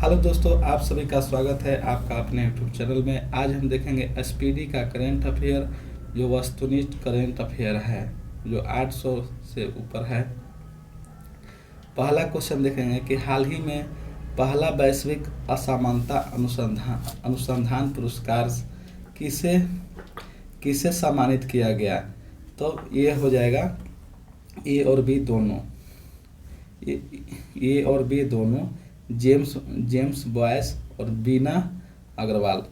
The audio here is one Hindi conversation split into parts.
हेलो दोस्तों, आप सभी का स्वागत है आपका अपने यूट्यूब चैनल में। आज हम देखेंगे एसपीडी का करेंट अफेयर, जो वस्तुनिष्ठ करेंट अफेयर है, जो 800 से ऊपर है। पहला क्वेश्चन देखेंगे कि हाल ही में पहला वैश्विक असमानता अनुसंधान अनुसंधान पुरस्कार किसे किसे सम्मानित किया गया। तो ये हो जाएगा ए और बी दोनों, ए और बी दोनों, जेम्स जेम्स बॉयस और बीना अग्रवाल।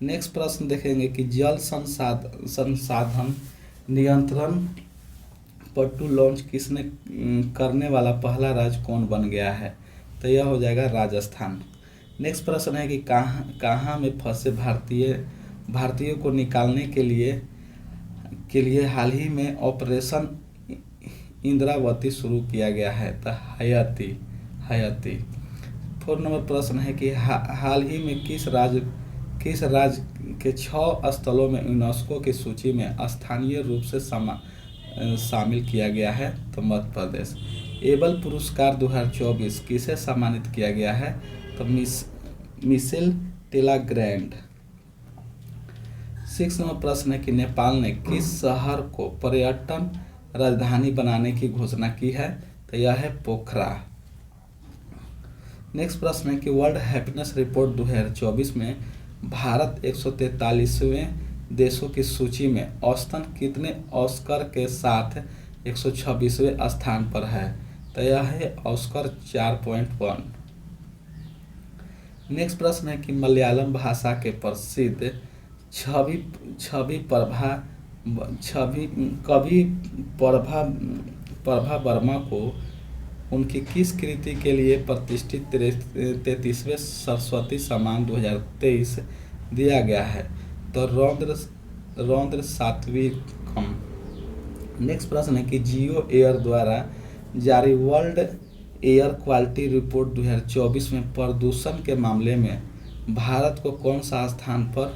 नेक्स्ट प्रश्न देखेंगे कि जल संसाधन नियंत्रण पट्टू लॉन्च किसने करने वाला पहला राज्य कौन बन गया है। तो यह हो जाएगा राजस्थान। नेक्स्ट प्रश्न है कि कहाँ में फंसे भारतीयों को निकालने के लिए हाल ही में ऑपरेशन इंद्रावती शुरू किया गया है। तो हयाती। 4 नंबर प्रश्न है कि हाल ही में किस राज्य के 6 स्थलों में यूनेस्को की सूची में स्थानीय रूप से शामिल किया गया है। तो मध्य प्रदेश। एबल पुरस्कार 2024 किसे सम्मानित किया गया है। तो मिशेल टेलाग्रैंड। 6 नंबर प्रश्न है कि नेपाल ने किस शहर को पर्यटन राजधानी बनाने की घोषणा की है। तो यह है पोखरा। नेक्स्ट प्रश्न है कि वर्ल्ड हैप्पीनेस रिपोर्ट 2024 में भारत 143वें देशों की सूची में औसतन कितने ऑस्कर के साथ 126वें स्थान पर है। तो यह है ऑस्कर 4.1। नेक्स्ट प्रश्न है कि मलयालम भाषा के प्रसिद्ध कवि प्रभा वर्मा को उनकी किस कृति के लिए प्रतिष्ठित 33वें सरस्वती सम्मान 2023 दिया गया है। तो रौद्र सात्विकम। नेक्स्ट प्रश्न है कि जियो एयर द्वारा जारी वर्ल्ड एयर क्वालिटी रिपोर्ट 2024 में प्रदूषण के मामले में भारत को कौन सा स्थान पर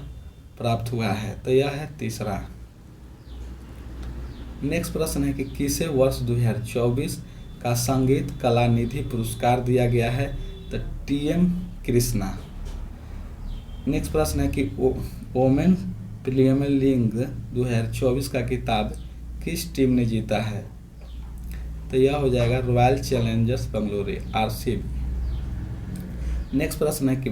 प्राप्त हुआ है। तो यह है तीसरा। नेक्स्ट प्रश्न है कि किसे वर्ष 2024 का संगीत कला निधि पुरस्कार दिया गया है। तो टीएम कृष्णा। नेक्स्ट प्रश्न है कि वोमेन प्रीमियर लीग 2024 का खिताब किस टीम ने जीता है। तो यह हो जाएगा royal Challengers Bengaluru RCB. Next प्रश्न है कि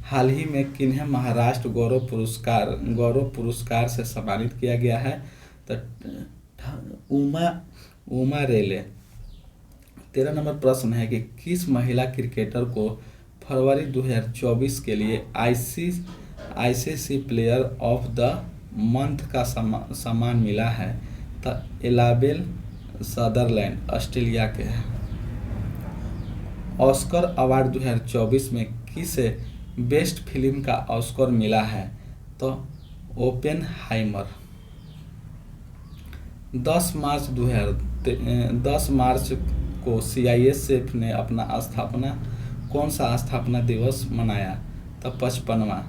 हाल ही में किन्हें महाराष्ट्र गौरव पुरस्कार से सम्मानित किया गया है। तो उमा रेले। 13 नंबर प्रश्न है कि किस महिला क्रिकेटर को फरवरी 2024 के लिए ICC player of the month का सम्मान मिला है। तो एलाबेल सदरलैंड ऑस्ट्रेलिया के हैं। ऑस्कर अवार्ड 2024 में किसे बेस्ट फिल्म का ऑस्कर मिला है। तो ओपेनहाइमर। 10 मार्च को सीआईएसएफ ने अपना कौन सा स्थापना दिवस मनाया। तो 55वां।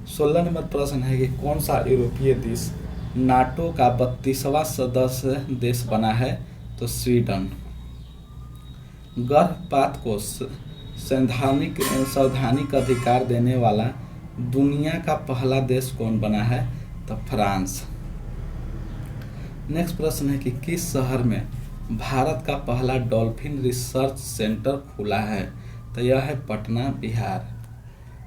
16 नंबर प्रश्न है कि कौन सा यूरोपीय देश नाटो का 32वां सदस्य देश बना है। तो स्वीडन। गर्भपात को संवैधानिक अधिकार देने वाला दुनिया का पहला देश कौन बना है। तो फ्रांस। नेक्स्ट प्रश्न है कि किस शहर में भारत का पहला डॉल्फिन रिसर्च सेंटर खुला है। तो यह है पटना, बिहार।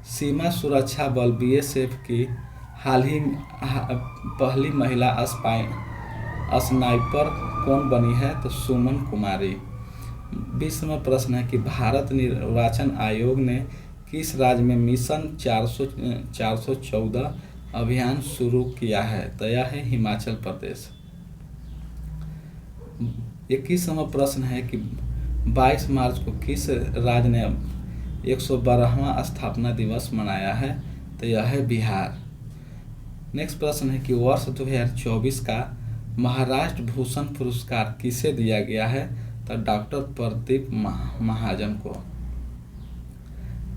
सीमा सुरक्षा बल बीएसएफ की हाल ही पहली महिला स्नाइपर कौन बनी है। तो सुमन कुमारी। 20वां प्रश्न है कि भारत निर्वाचन आयोग ने किस राज्य में मिशन 414 अभियान शुरू किया है। तो यह है हिमाचल प्रदेश। 21वां प्रश्न है कि 22 मार्च को किस राज्य ने 112वां स्थापना दिवस मनाया है। तो यह है बिहार। नेक्स्ट प्रश्न है कि वर्ष 2024 का महाराष्ट्र भूषण पुरस्कार किसे दिया गया है। तो डॉक्टर प्रदीप महाजन को।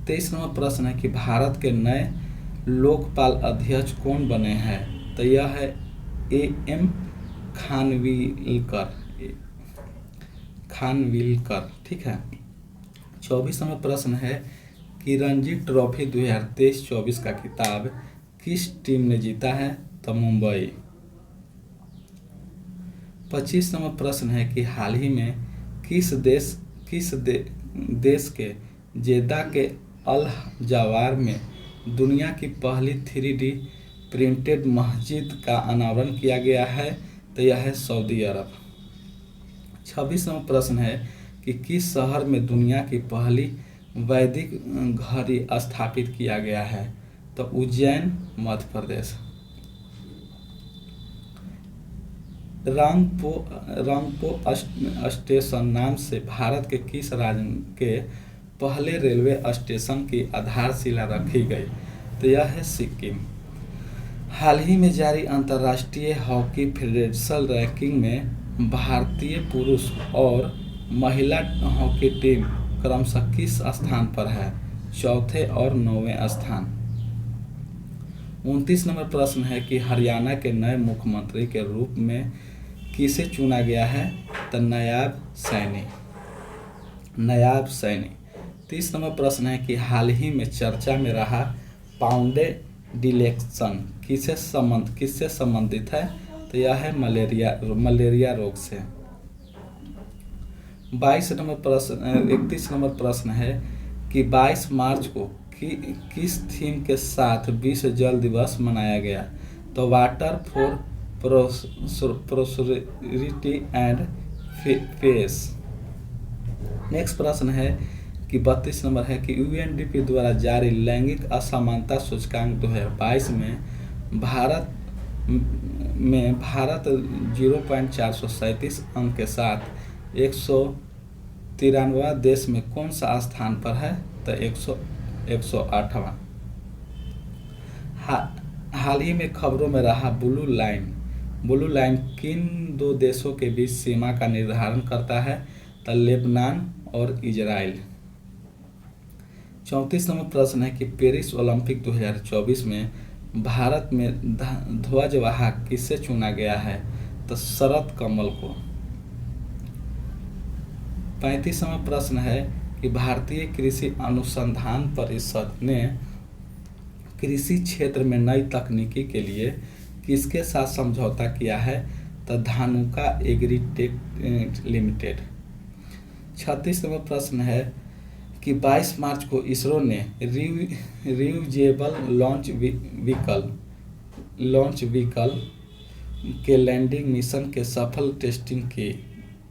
23वां प्रश्न है कि भारत के नए लोकपाल अध्यक्ष कौन बने हैं। तो यह है एएम खानविलकर। ठीक है। 24वां प्रश्न है कि रणजी ट्रॉफी 2023-24 का खिताब किस टीम ने जीता है? तो मुंबई। 25 नंबर प्रश्न है कि हाल ही में किस देश के जेद्दा के अल जवार में दुनिया की पहली 3D प्रिंटेड मस्जिद का अनावरण किया गया है? तो यह है सऊदी अरब। 26 नंबर प्रश्न है कि किस शहर में दुनिया की पहली वैदिक घड़ी स्थापित किया गया है? तो उज्जैन, मध्य प्रदेश। रंगपो स्टेशन नाम से भारत के किस राज्य के पहले रेलवे स्टेशन की आधारशिला रखी गई? तो यह है सिक्किम। हाल ही में जारी अंतर्राष्ट्रीय हॉकी फेडरेशन रैंकिंग में भारतीय पुरुष और महिला हॉकी टीम क्रमशः किस स्थान पर है? चौथे और 9वें स्थान। 29 नंबर प्रश्न है कि हरियाणा के नए मुख्यमंत्री के रूप में किसे चुना गया है? तो नायाब सैनी। 30 नंबर प्रश्न है कि हाल ही में चर्चा में रहा पाउंडे डिलेक्शन किससे संबंधित है? तो यह है मलेरिया रोग से। 31 नंबर प्रश्न है कि 22 मार्च को किस थीम के साथ विश्व जल दिवस मनाया गया? तो water for prosperity and peace. Next प्रश्न है कि 32 नंबर है कि यूएनडीपी द्वारा जारी लैंगिक असमानता सूचकांक 2022 में भारत 0.437 अंक के साथ 193वां देश में कौन सा स्थान पर है? तो 108वां। हाल ही में खबरों में रहा ब्लू लाइन किन दो देशों के बीच सीमा का निर्धारण करता है? तो लेबनान और इजराइल। 34 नंबर प्रश्न है कि पेरिस ओलंपिक 2024 में भारत में ध्वजवाहक किसे चुना गया है? तो शरद कमल को। 35 नंबर प्रश्न है कि भारतीय कृषि अनुसंधान परिषद ने कृषि क्षेत्र में नई तकनीकी के लिए किसके साथ समझौता किया है? तो धानुका एग्रीटेक लिमिटेड। 36 नंबर प्रश्न है कि 22 मार्च को इसरो ने रियूजेबल लॉन्च व्हीकल के लैंडिंग मिशन के सफल टेस्टिंग की।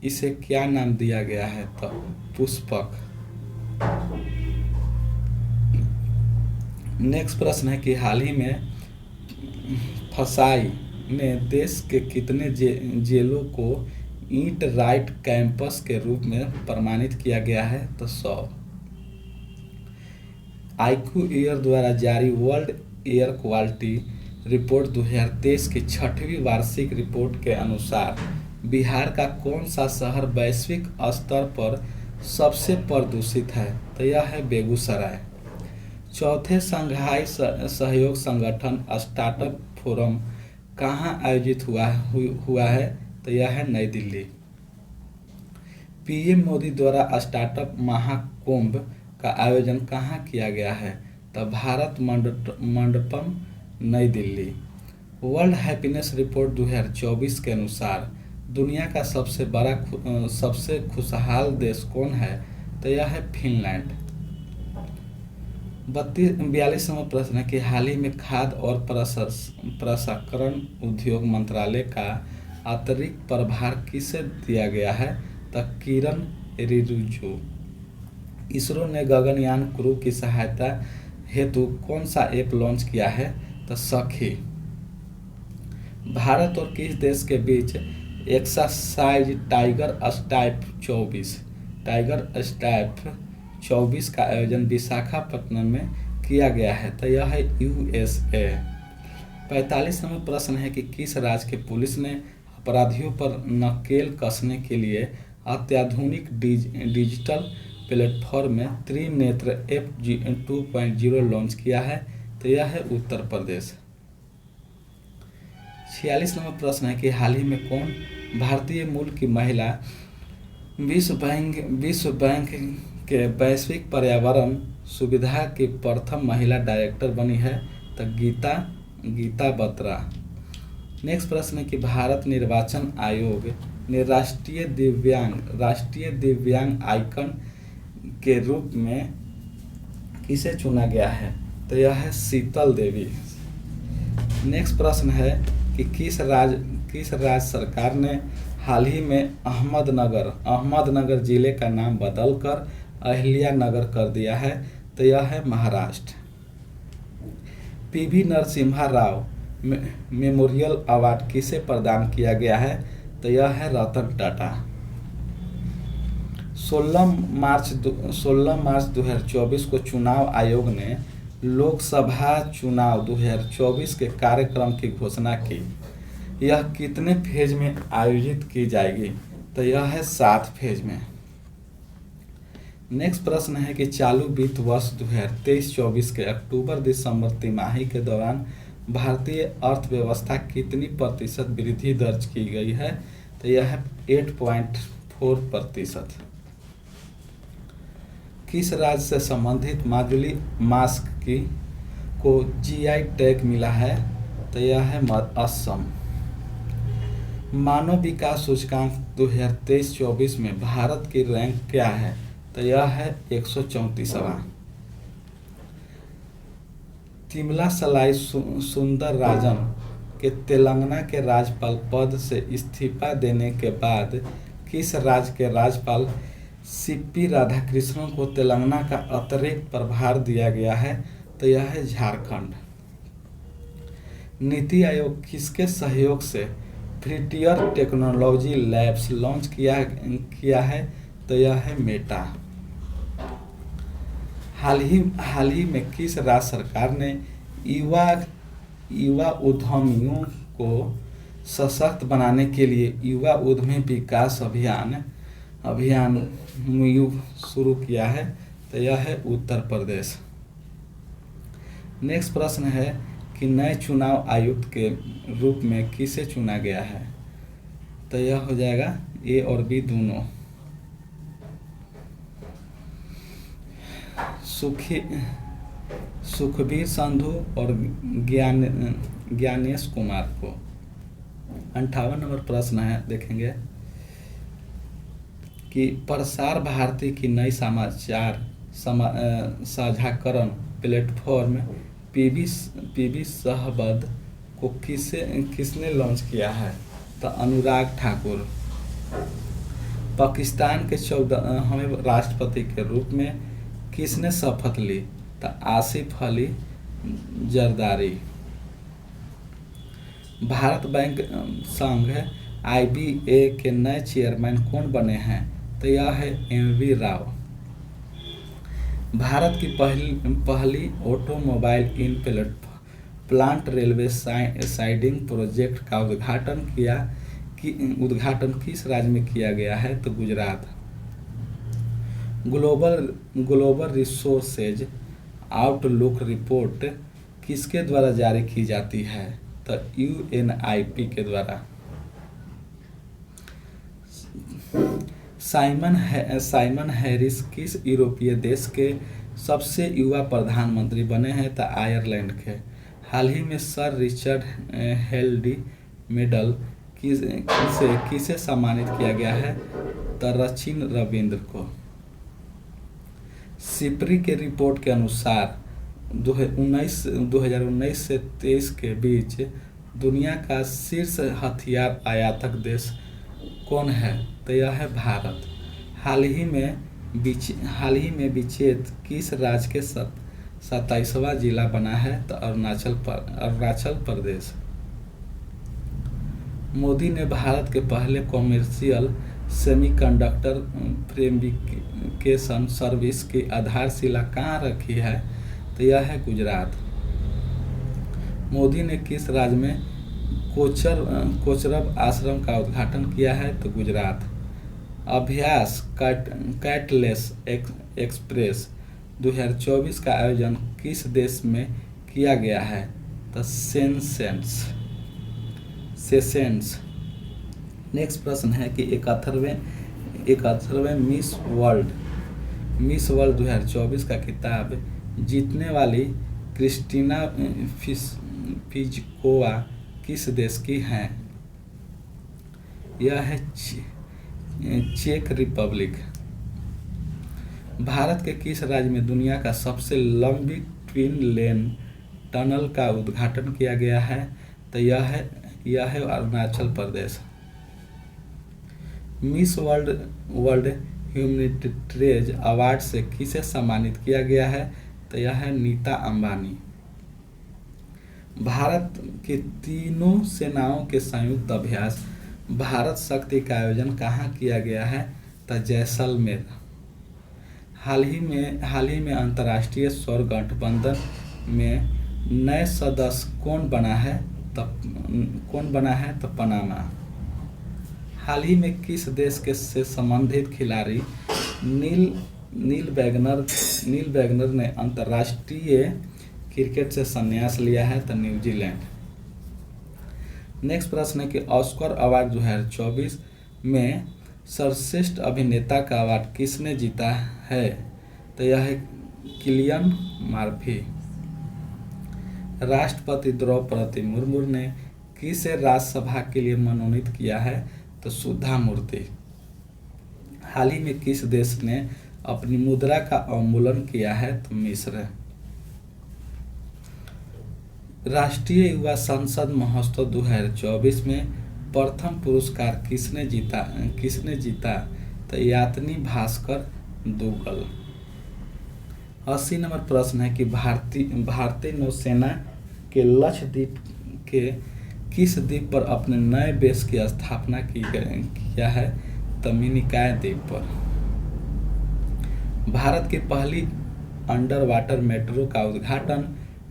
इसे क्या नाम दिया गया है? तो पुष्पक। नेक्स्ट प्रश्न है कि हाल ही में फसाई ने देश के कितने जेलों को ईट राइट कैंपस के रूप में प्रमाणित किया गया है? तो 100। आईक्यू एयर द्वारा जारी वर्ल्ड एयर क्वालिटी रिपोर्ट 2023 की 6वीं वार्षिक रिपोर्ट के अनुसार बिहार का कौन सा शहर वैश्विक स्तर पर सबसे प्रदूषित है? तो यह है बेगूसराय। चौथे शंघाई सहयोग संगठन स्टार्टअप फोरम कहाँ आयोजित हुआ है? तो यह है नई दिल्ली। पीएम मोदी द्वारा स्टार्टअप महाकुंभ का आयोजन कहाँ किया गया है? तो भारत मंडपम, नई दिल्ली। वर्ल्ड हैप्पीनेस रिपोर्ट 2024 के अनुसार दुनिया का सबसे खुशहाल देश कौन है? तो यह है फिनलैंड। 42 नंबर प्रश्न है कि हाल ही में खाद्य और प्रसंस्करण उद्योग मंत्रालय का अतिरिक्त प्रभार किसे दिया गया है? तो किरण रिजिजू। इसरो ने गगनयान क्रू की सहायता हेतु कौन सा ऐप लॉन्च किया है? तो सखी। भारत और किस देश के बीच एक्सरसाइज टाइगर स्टाइप 24 का आयोजन विशाखापट्टनम में किया गया है? तो यह है USA। 45 नंबर प्रश्न है कि किस राज्य की पुलिस ने अपराधियों पर नकेल कसने के लिए अत्याधुनिक डिजिटल प्लेटफॉर्म में त्रिनेत्र ऐप 2.0 लॉन्च किया है? तो यह है उत्तर प्रदेश। 46 नंबर प्रश्न है कि हाल ही में कौन भारतीय मूल की महिला विश्व बैंक के वैश्विक पर्यावरण सुविधा की प्रथम महिला डायरेक्टर बनी है? तो गीता गीता बत्रा। नेक्स्ट प्रश्न है कि भारत निर्वाचन आयोग ने राष्ट्रीय दिव्यांग आइकन के रूप में किसे चुना गया है? तो यह है शीतल देवी। नेक्स्ट प्रश्न है कि किस राज्य सरकार ने हाल ही में अहमदनगर जिले का नाम बदलकर अहिल्या नगर कर दिया है? तो यह है Maharashtra. PV Narasimha Rao memorial award किसे प्रदान किया गया है? तो यह है रतन टाटा। 16 मार्च 2024 को चुनाव आयोग ने लोकसभा चुनाव 2024 के कार्यक्रम की घोषणा की। यह कितने फेज में आयोजित की जाएगी? तो यह है 7 फेज में। नेक्स्ट प्रश्न है कि चालू वित्त वर्ष 2023-24 के अक्टूबर-दिसंबर तिमाही के दौरान भारतीय अर्थव्यवस्था कितनी प्रतिशत वृद्धि दर्ज की गई है? तो यह है 8.4%। किस राज्य से संबंधित माजुली मास्क को जीआई टैग मिला है? तो यह है असम। मानव विकास सूचकांक 2023-24 में भारत की रैंक क्या है? तो यह है 134वां। तिमलासलाई सुंदरराजन के तेलंगाना के राज्यपाल पद से इस्तीफा देने के बाद किस राज्य के राज्यपाल सीपी राधाकृष्णन को तेलंगाना का अतिरिक्त प्रभार दिया गया है? तो यह है झारखंड। नीति आयोग किसके सहयोग से फ्रंटियर टेक्नोलॉजी लैब्स लॉन्च किया है? तो यह है मेटा। हाल ही में किस राज्य सरकार ने युवा उद्यमियों को सशक्त बनाने के लिए युवा उद्यमी विकास अभियान मुहिम शुरू किया है? तो यह है उत्तर प्रदेश। नेक्स्ट प्रश्न है कि नए चुनाव आयुक्त के रूप में किसे चुना गया है? तो यह हो जाएगा ए और बी दोनों। सुखबीर संधू और ज्ञानेश कुमार को। 58 नंबर प्रश्न है, देखेंगे कि प्रसार भारती की नई समाचार साझाकरण प्लेटफॉर्म पीबी सहबद को किसने लॉन्च किया है? तो अनुराग ठाकुर। पाकिस्तान के 14वें राष्ट्रपति के रूप में किसने शपथ ली? तो आसिफ अली जरदारी। भारत बैंक संघ IBA के नए चेयरमैन कौन बने हैं? तो यह है MV राव। भारत की पहली automobile in plant railway siding project का उद्घाटन किस राज्य में किया गया है? तो Gujarat. Global resources outlook report किसके द्वारा जारी की जाती है? तो UNIP के द्वारा। साइमन हैरिस किस यूरोपीय देश के सबसे युवा प्रधानमंत्री बने हैं? तो आयरलैंड के। हाल ही में सर रिचर्ड हेल्डी मेडल किसे सम्मानित किया गया है? तो सचिन रविंद्र को। सिपरी के रिपोर्ट के अनुसार 2019 से 23 के बीच दुनिया का शीर्ष हथियार आयातक देश कौन है? तो यह है भारत। हाल ही में विचेत किस राज्य के 27वां जिला बना है? तो अरुणाचल प्रदेश। मोदी ने भारत के पहले कॉमर्शियल सेमीकंडक्टर फैब्रिकेशन सर्विस की आधारशिला कहाँ रखी है? तो यह है गुजरात। मोदी ने किस राज्य में कोचरब आश्रम का उद्घाटन किया है? तो गुजरात। अभ्यास कैटलेस एक्सप्रेस 2024 का आयोजन किस देश में किया गया है? तो सेशेल्स। नेक्स्ट प्रश्न है कि 71वें मिस वर्ल्ड मिस वर्ल्ड 2024 का खिताब जीतने वाली क्रिस्टीना फिजकोवा किस देश की हैं? यह है चेक रिपब्लिक। भारत के किस राज्य में दुनिया का सबसे लंबी ट्विन लेन टनल का उद्घाटन किया गया है? तो यह है अरुणाचल प्रदेश। मिस वर्ल्ड ह्यूमैनिटेरियन अवार्ड से किसे सम्मानित किया गया है? तो यह है नीता अंबानी। भारत की तीनों सेनाओं के संयुक्त अभ्यास भारत शक्ति का आयोजन कहाँ किया गया है? तो जैसलमेर। हाल ही में अंतर्राष्ट्रीय सौर गठबंधन में नए सदस्य कौन बना है? तो पनामा। हाल ही में किस देश से संबंधित खिलाड़ी नील वैगनर ने अंतर्राष्ट्रीय क्रिकेट से संन्यास लिया है? तो न्यूजीलैंड। नेक्स्ट प्रश्न है कि ऑस्कर अवार्ड 2024 में सर्वश्रेष्ठ अभिनेता का अवार्ड किसने जीता है? तो यह है किलियन मर्फी। राष्ट्रपति द्रौपदी मुर्मू ने किसे राज्यसभा के लिए मनोनीत किया है? तो सुधा मूर्ति। हाल ही में किस देश ने अपनी मुद्रा का अवमूल्यन किया है? तो मिस्र। राष्ट्रीय युवा संसद महोत्सव 2024 में प्रथम पुरस्कार किसने जीता? तो यातनी भास्कर दुग्गल। 80 नंबर प्रश्न है कि भारतीय नौसेना के लक्षद्वीप के किस द्वीप पर अपने नए बेस की स्थापना किया है? तो मिनिकॉय द्वीप पर। भारत की पहली अंडर वाटर मेट्रो का उद्घाटन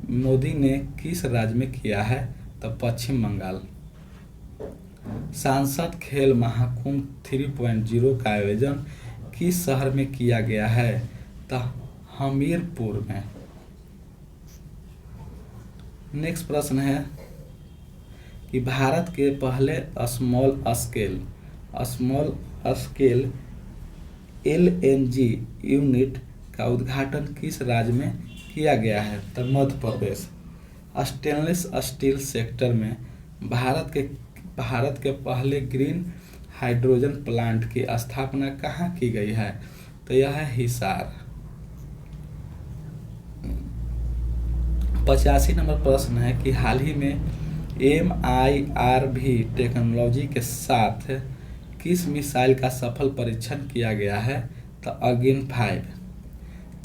मोदी ने किस राज्य में किया है? तो पश्चिम बंगाल। सांसद खेल महाकुंभ 3.0 का आयोजन किस शहर में किया गया है? तो हमीरपुर में। नेक्स्ट प्रश्न है कि भारत के पहले स्मॉल स्केल LNG यूनिट का उद्घाटन किस राज्य में किया गया है? तो Madhya Pradesh. Stainless steel sector में भारत के पहले ग्रीन हाइड्रोजन प्लांट की स्थापना कहाँ की गई है? तो यह है हिसार। 85 नंबर प्रश्न है कि हाल ही में MIRV टेक्नोलॉजी के साथ किस मिसाइल का सफल परीक्षण किया गया है? तो अग्नि 5।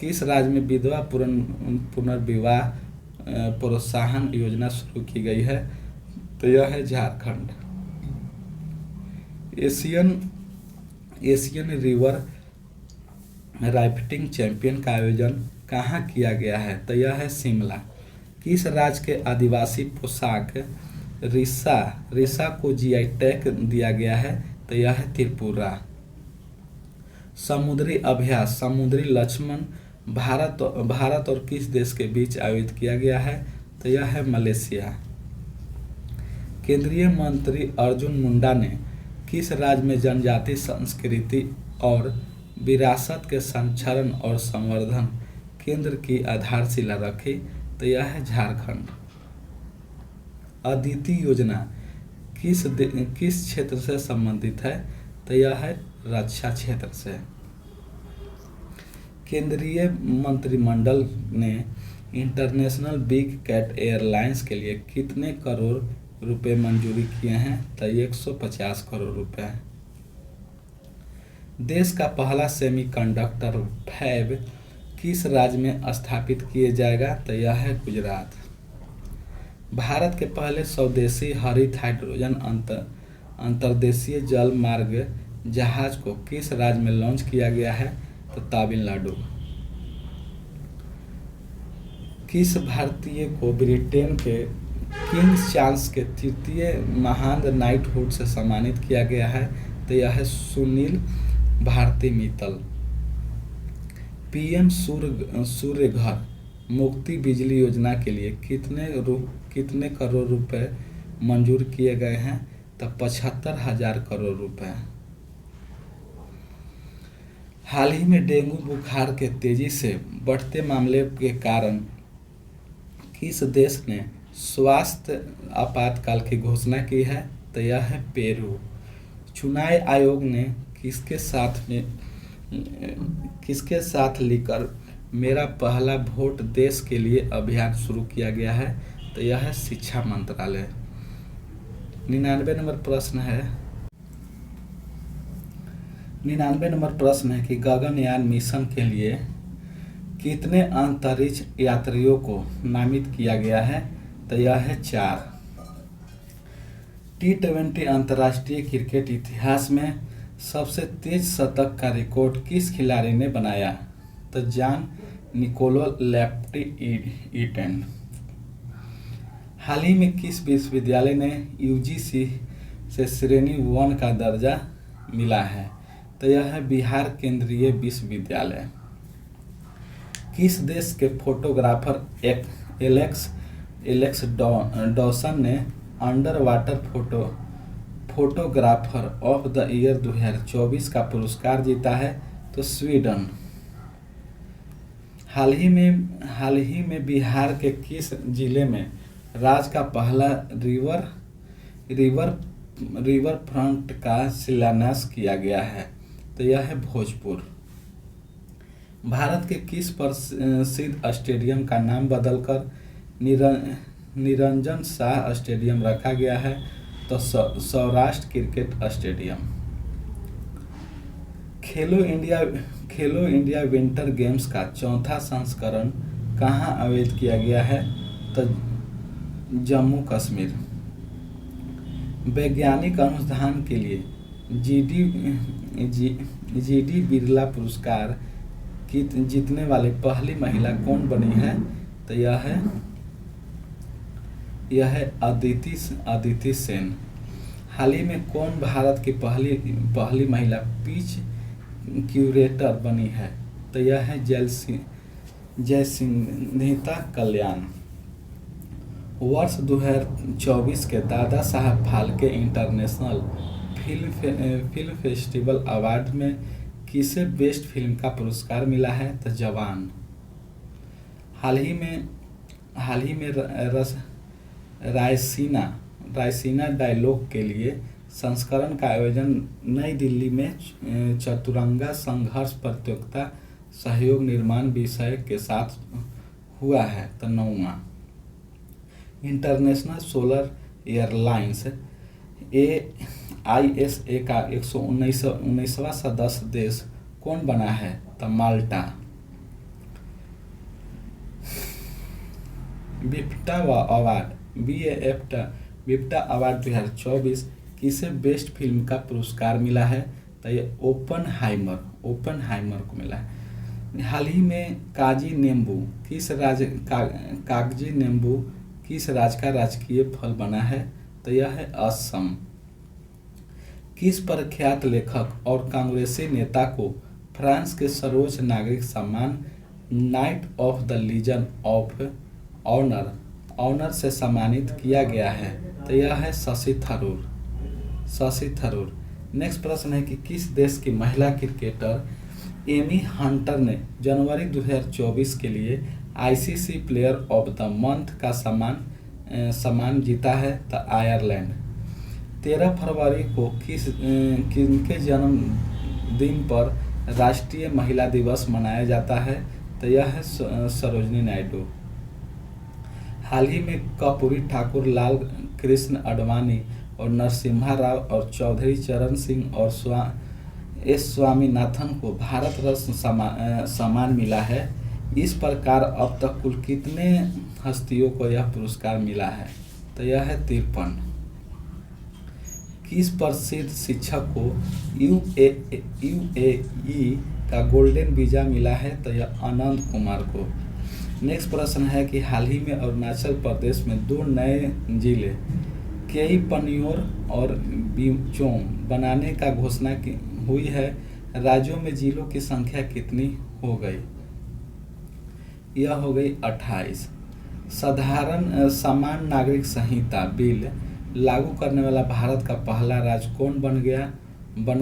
किस राज्य में विधवा पुनर्विवाह प्रोत्साहन योजना शुरू की गई है? तो यह है Jharkhand. Asian river rafting champion का आयोजन कहाँ किया गया है? तो यह है शिमला। किस राज्य के आदिवासी पोशाक रिसा को GI टैग दिया गया है? तो यह है त्रिपुरा। समुद्री अभ्यास समुद्री लक्ष्मण भारत और किस देश के बीच आयोजित किया गया है? तो यह है मलेशिया। केंद्रीय मंत्री अर्जुन मुंडा ने किस राज्य में जनजाति संस्कृति और विरासत के संरक्षण और संवर्धन केंद्र की आधारशिला रखी? तो यह है झारखंड। अदिति योजना किस क्षेत्र से संबंधित है? तो यह है रक्षा क्षेत्र से। केंद्रीय मंत्रिमंडल ने इंटरनेशनल बिग कैट एयरलाइंस के लिए कितने करोड़ रुपए मंजूरी किए हैं? तो 150 करोड़ रुपए। देश का पहला सेमीकंडक्टर फैब किस राज्य में स्थापित किया जाएगा? तो यह है गुजरात। भारत के पहले स्वदेशी हरित हाइड्रोजन अंतर्देशीय जल मार्ग जहाज को किस राज्य में लॉन्च किया गया है? तो तमिलनाडु। किस भारतीय को ब्रिटेन के किंग्स चार्ल्स के तृतीय महान नाइटहुड से सम्मानित किया गया है? तो यह है सुनील भारती मित्तल। PM सूर्य घर मुफ्त बिजली योजना के लिए कितने करोड़ रुपए मंजूर किए गए हैं? तो 75,000 करोड़ रुपए। हाल ही में डेंगू बुखार के तेजी से बढ़ते मामले के कारण किस देश ने स्वास्थ्य आपातकाल की घोषणा की है? तो यह है पेरू। चुनाव आयोग ने किसके साथ लेकर मेरा पहला वोट देश के लिए अभियान शुरू किया गया है? तो यह है शिक्षा मंत्रालय। 99 नंबर प्रश्न है 99 नंबर प्रश्न है कि गगनयान मिशन के लिए कितने अंतरिक्ष यात्रियों को नामित किया गया है? तो यह है 4। T20 अंतर्राष्ट्रीय क्रिकेट इतिहास में सबसे तेज शतक का रिकॉर्ड किस खिलाड़ी ने बनाया? तो जॉन निकोलो लेफ्टी-ईटन। हाल ही में किस विश्वविद्यालय ने यूजीसी से श्रेणी 1 का दर्जा मिला है? तो यह है बिहार केंद्रीय विश्वविद्यालय। किस देश के फोटोग्राफर एलेक्स डॉसन ने under water photographer of the year 2024 का पुरस्कार जीता है? तो स्वीडन। हाल ही में बिहार के किस जिले में राज्य का पहला रिवर फ्रंट का शिलान्यास किया गया है? तो यह है भोजपुर। भारत के किस प्रसिद्ध स्टेडियम का नाम बदलकर निरंजन शाह स्टेडियम रखा गया है? तो सौराष्ट्र क्रिकेट स्टेडियम। खेलो इंडिया विंटर गेम्स का चौथा संस्करण कहाँ आयोजित किया गया है? तो जम्मू कश्मीर। वैज्ञानिक अनुसंधान के लिए जीडी बिरला पुरस्कार जीतने वाली पहली महिला कौन बनी है? तो यह है अदिति सेन। हाल ही में कौन भारत की पहली महिला पिच क्यूरेटर बनी है? तो यह है जयसिंधिता कल्याण। वर्ष 2024 के Dada Saheb Phalke international film festival award में किसे बेस्ट फिल्म का पुरस्कार मिला है? तो जवान। हाल ही में रायसीना डायलॉग के लिए संस्करण का आयोजन नई दिल्ली में चतुरंगा संघर्ष प्रतियोगिता सहयोग निर्माण विषय के साथ हुआ है। तो 9वां। इंटरनेशनल सोलर एयरलाइंस AISA का 119वां सदस्य देश कौन बना है? तो माल्टा। बिफ्टा अवार्ड बिफ्टा अवार्ड 2024 किसे बेस्ट फिल्म का पुरस्कार मिला है? तो ये ओपनहाइमर को मिला है। हाल ही में कागजी नींबू किस राज्य का राजकीय फल बना है? तो यह है असम। किस प्रख्यात लेखक और कांग्रेसी नेता को फ्रांस के सर्वोच्च नागरिक सम्मान knight of the legion of honour से सम्मानित किया गया है? तो यह है शशि थरूर। नेक्स्ट प्रश्न है कि किस देश की महिला क्रिकेटर एमी हंटर ने जनवरी 2024 के लिए ICC player of the month का सम्मान जीता है? तो आयरलैंड। 13 फरवरी को किनके जन्मदिन पर राष्ट्रीय महिला दिवस मनाया जाता है? तो यह है सरोजिनी नायडू। हाल ही में कर्पूरी ठाकुर, लाल कृष्ण आडवाणी और नरसिम्हा राव और चौधरी चरण सिंह और स्वामीनाथन को भारत रत्न सम्मान मिला है। इस प्रकार अब तक कुल कितने हस्तियों को यह पुरस्कार मिला है? तो यह है 53। किस प्रसिद्ध शिक्षक को UAE का गोल्डन वीजा मिला है? तो यह आनंद कुमार को। नेक्स्ट प्रश्न है कि हाल ही में अरुणाचल प्रदेश में 2 नए जिले केई पनियोर और बिचोम बनाने का घोषणा हुई है। राज्यों में जिलों की संख्या कितनी हो गई? यह हो गई 28। समान नागरिक संहिता बिल लागू करने वाला भारत का पहला राज्य कौन बन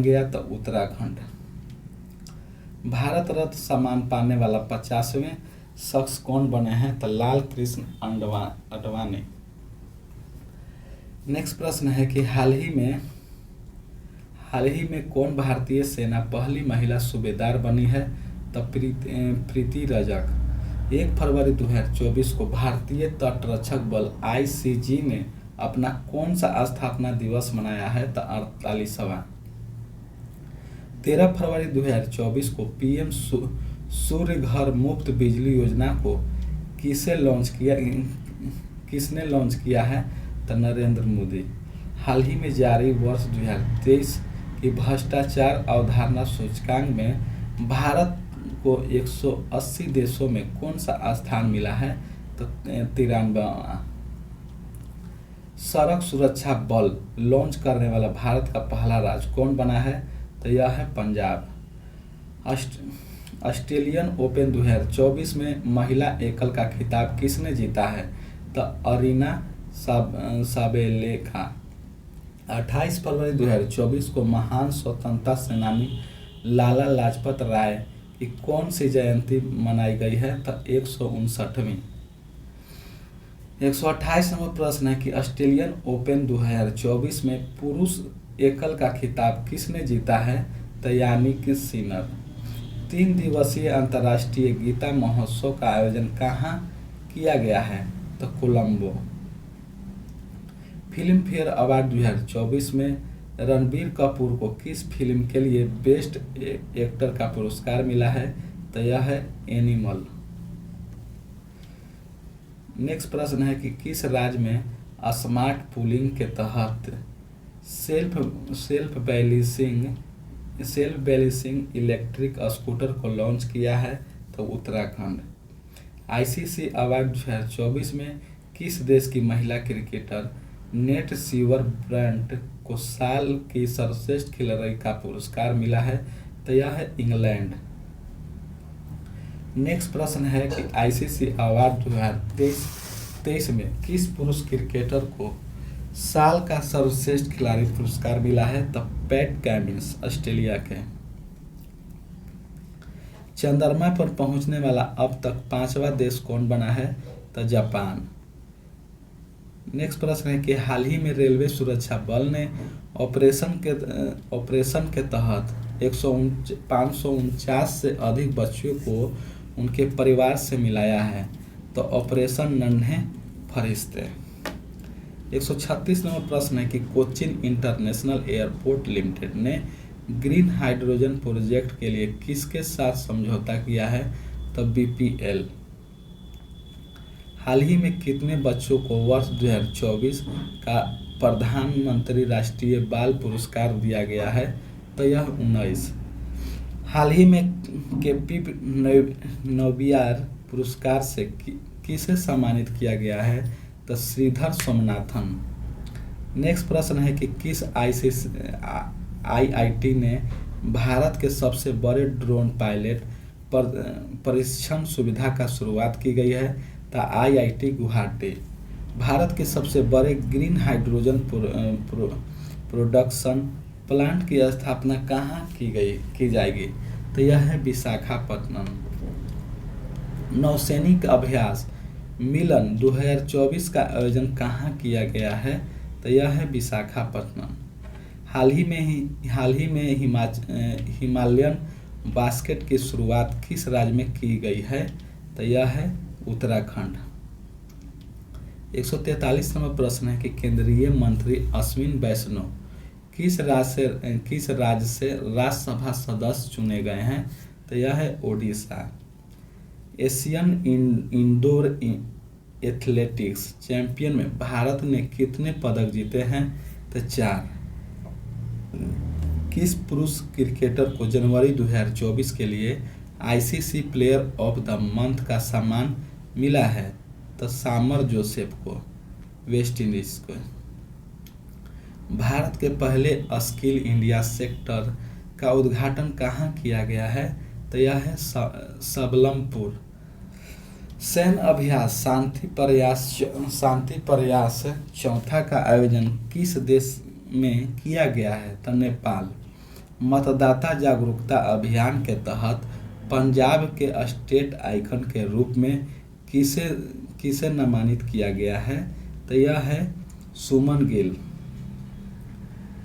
गया? तो उत्तराखंड। भारत रत्न सम्मान पाने वाला 50वें शख्स कौन बने हैं? तो लाल कृष्ण आडवाणी। नेक्स्ट प्रश्न है कि हाल ही में कौन भारतीय सेना पहली महिला सूबेदार बनी है? तो प्रीति रजक। 1 फरवरी 2024 को भारतीय तटरक्षक बल ICG ने अपना कौन सा स्थापना दिवस मनाया है? तो 48वां। 13 फरवरी 2024 को PM सूर्य घर मुफ्त बिजली योजना को किसने लॉन्च किया है? तो नरेंद्र मोदी। हाल ही में जारी वर्ष 2023 की भ्रष्टाचार अवधारणा सूचकांक में भारत को 180 देशों में कौन सा स्थान मिला है? तो 93वां। सड़क सुरक्षा बल लॉन्च करने वाला भारत का पहला राज्य कौन बना है? तो यह है पंजाब। ऑस्ट्रेलियन ओपन 2024 में महिला एकल का खिताब किसने जीता है? तो अरीना साबलेखा। 28 फरवरी 2024 को महान स्वतंत्रता सेनानी लाला लाजपत राय की कौन सी जयंती मनाई गई है? तो 159वीं। 128 नंबर प्रश्न है कि ऑस्ट्रेलियन ओपन 2024 में पुरुष एकल का खिताब किसने जीता है? तो यानिक सिनर। 3 दिवसीय अंतर्राष्ट्रीय गीता महोत्सव का आयोजन कहाँ किया गया है? तो कोलंबो। फिल्म फेयर अवार्ड 2024 में रणबीर कपूर को किस फिल्म के लिए बेस्ट एक्टर का पुरस्कार मिला है? तो यह है एनिमल। नेक्स्ट प्रश्न है कि किस राज्य में स्मार्ट पूलिंग के तहत सेल्फ बैलेंसिंग इलेक्ट्रिक स्कूटर को लॉन्च किया है? तो उत्तराखंड। ICC अवार्ड 2024 में किस देश की महिला क्रिकेटर नेट सीवर ब्रांट को साल की सर्वश्रेष्ठ खिलाड़ी का पुरस्कार मिला है? तो यह है इंग्लैंड। नेक्स्ट प्रश्न है कि ICC अवार्ड 2023 में किस पुरुष क्रिकेटर को साल का सर्वश्रेष्ठ खिलाड़ी पुरस्कार मिला है? तो पैट कमिंस ऑस्ट्रेलिया के। चंद्रमा पर पहुंचने वाला अब तक 5वां देश कौन बना है? तो जापान। नेक्स्ट प्रश्न है कि हाल ही में रेलवे सुरक्षा बल ने ऑपरेशन के तहत 549 से अधिक बच्चों को उनके परिवार से मिलाया है। तो ऑपरेशन नन्हे फरिश्ते। 136 नंबर प्रश्न है कि कोचिन इंटरनेशनल एयरपोर्ट लिमिटेड ने ग्रीन हाइड्रोजन प्रोजेक्ट के लिए किसके साथ समझौता किया है? तो BPL। हाल ही में कितने बच्चों को वर्ष 2024 का प्रधानमंत्री राष्ट्रीय बाल पुरस्कार दिया गया है? तो यह 19। हाल ही में KP नौबियार पुरस्कार से किसे सम्मानित किया गया है? तो श्रीधर सोमनाथन। नेक्स्ट प्रश्न है कि किस IIT ने भारत के सबसे बड़े ड्रोन पायलट प्रशिक्षण सुविधा का शुरुआत की गई है? तो IIT गुवाहाटी। भारत के सबसे बड़े ग्रीन हाइड्रोजन प्रोडक्शन प्लांट की स्थापना कहाँ की जाएगी? तो यह है विशाखापट्टनम। नौसैनिक अभ्यास मिलन 2024 का आयोजन कहाँ किया गया है? तो यह है विशाखापट्टनम। हाल ही में हिमालयन बास्केट की शुरुआत किस राज्य में की गई है? तो यह है उत्तराखंड। 143 नंबर प्रश्न है कि केंद्रीय मंत्री अश्विन वैष्णव किस राज्य से राज्यसभा सदस्य चुने गए हैं? तो यह है Odisha. Asian indoor athletics champion में भारत ने कितने पदक जीते हैं? तो 4। किस पुरुष क्रिकेटर को जनवरी 2024 के लिए ICC player of the month का सम्मान मिला है? तो सामर जोसेफ को, वेस्ट इंडीज को। भारत के पहले स्किल इंडिया सेक्टर का उद्घाटन कहाँ किया गया है? तो यह है सबलमपुर। सैन्य अभ्यास शांति प्रयास चौथा का आयोजन किस देश में किया गया है? तो नेपाल। मतदाता जागरूकता अभियान के तहत पंजाब के स्टेट आइकन के रूप में किसे किसे नामांकित किया गया है? तो यह है सुमन गिल।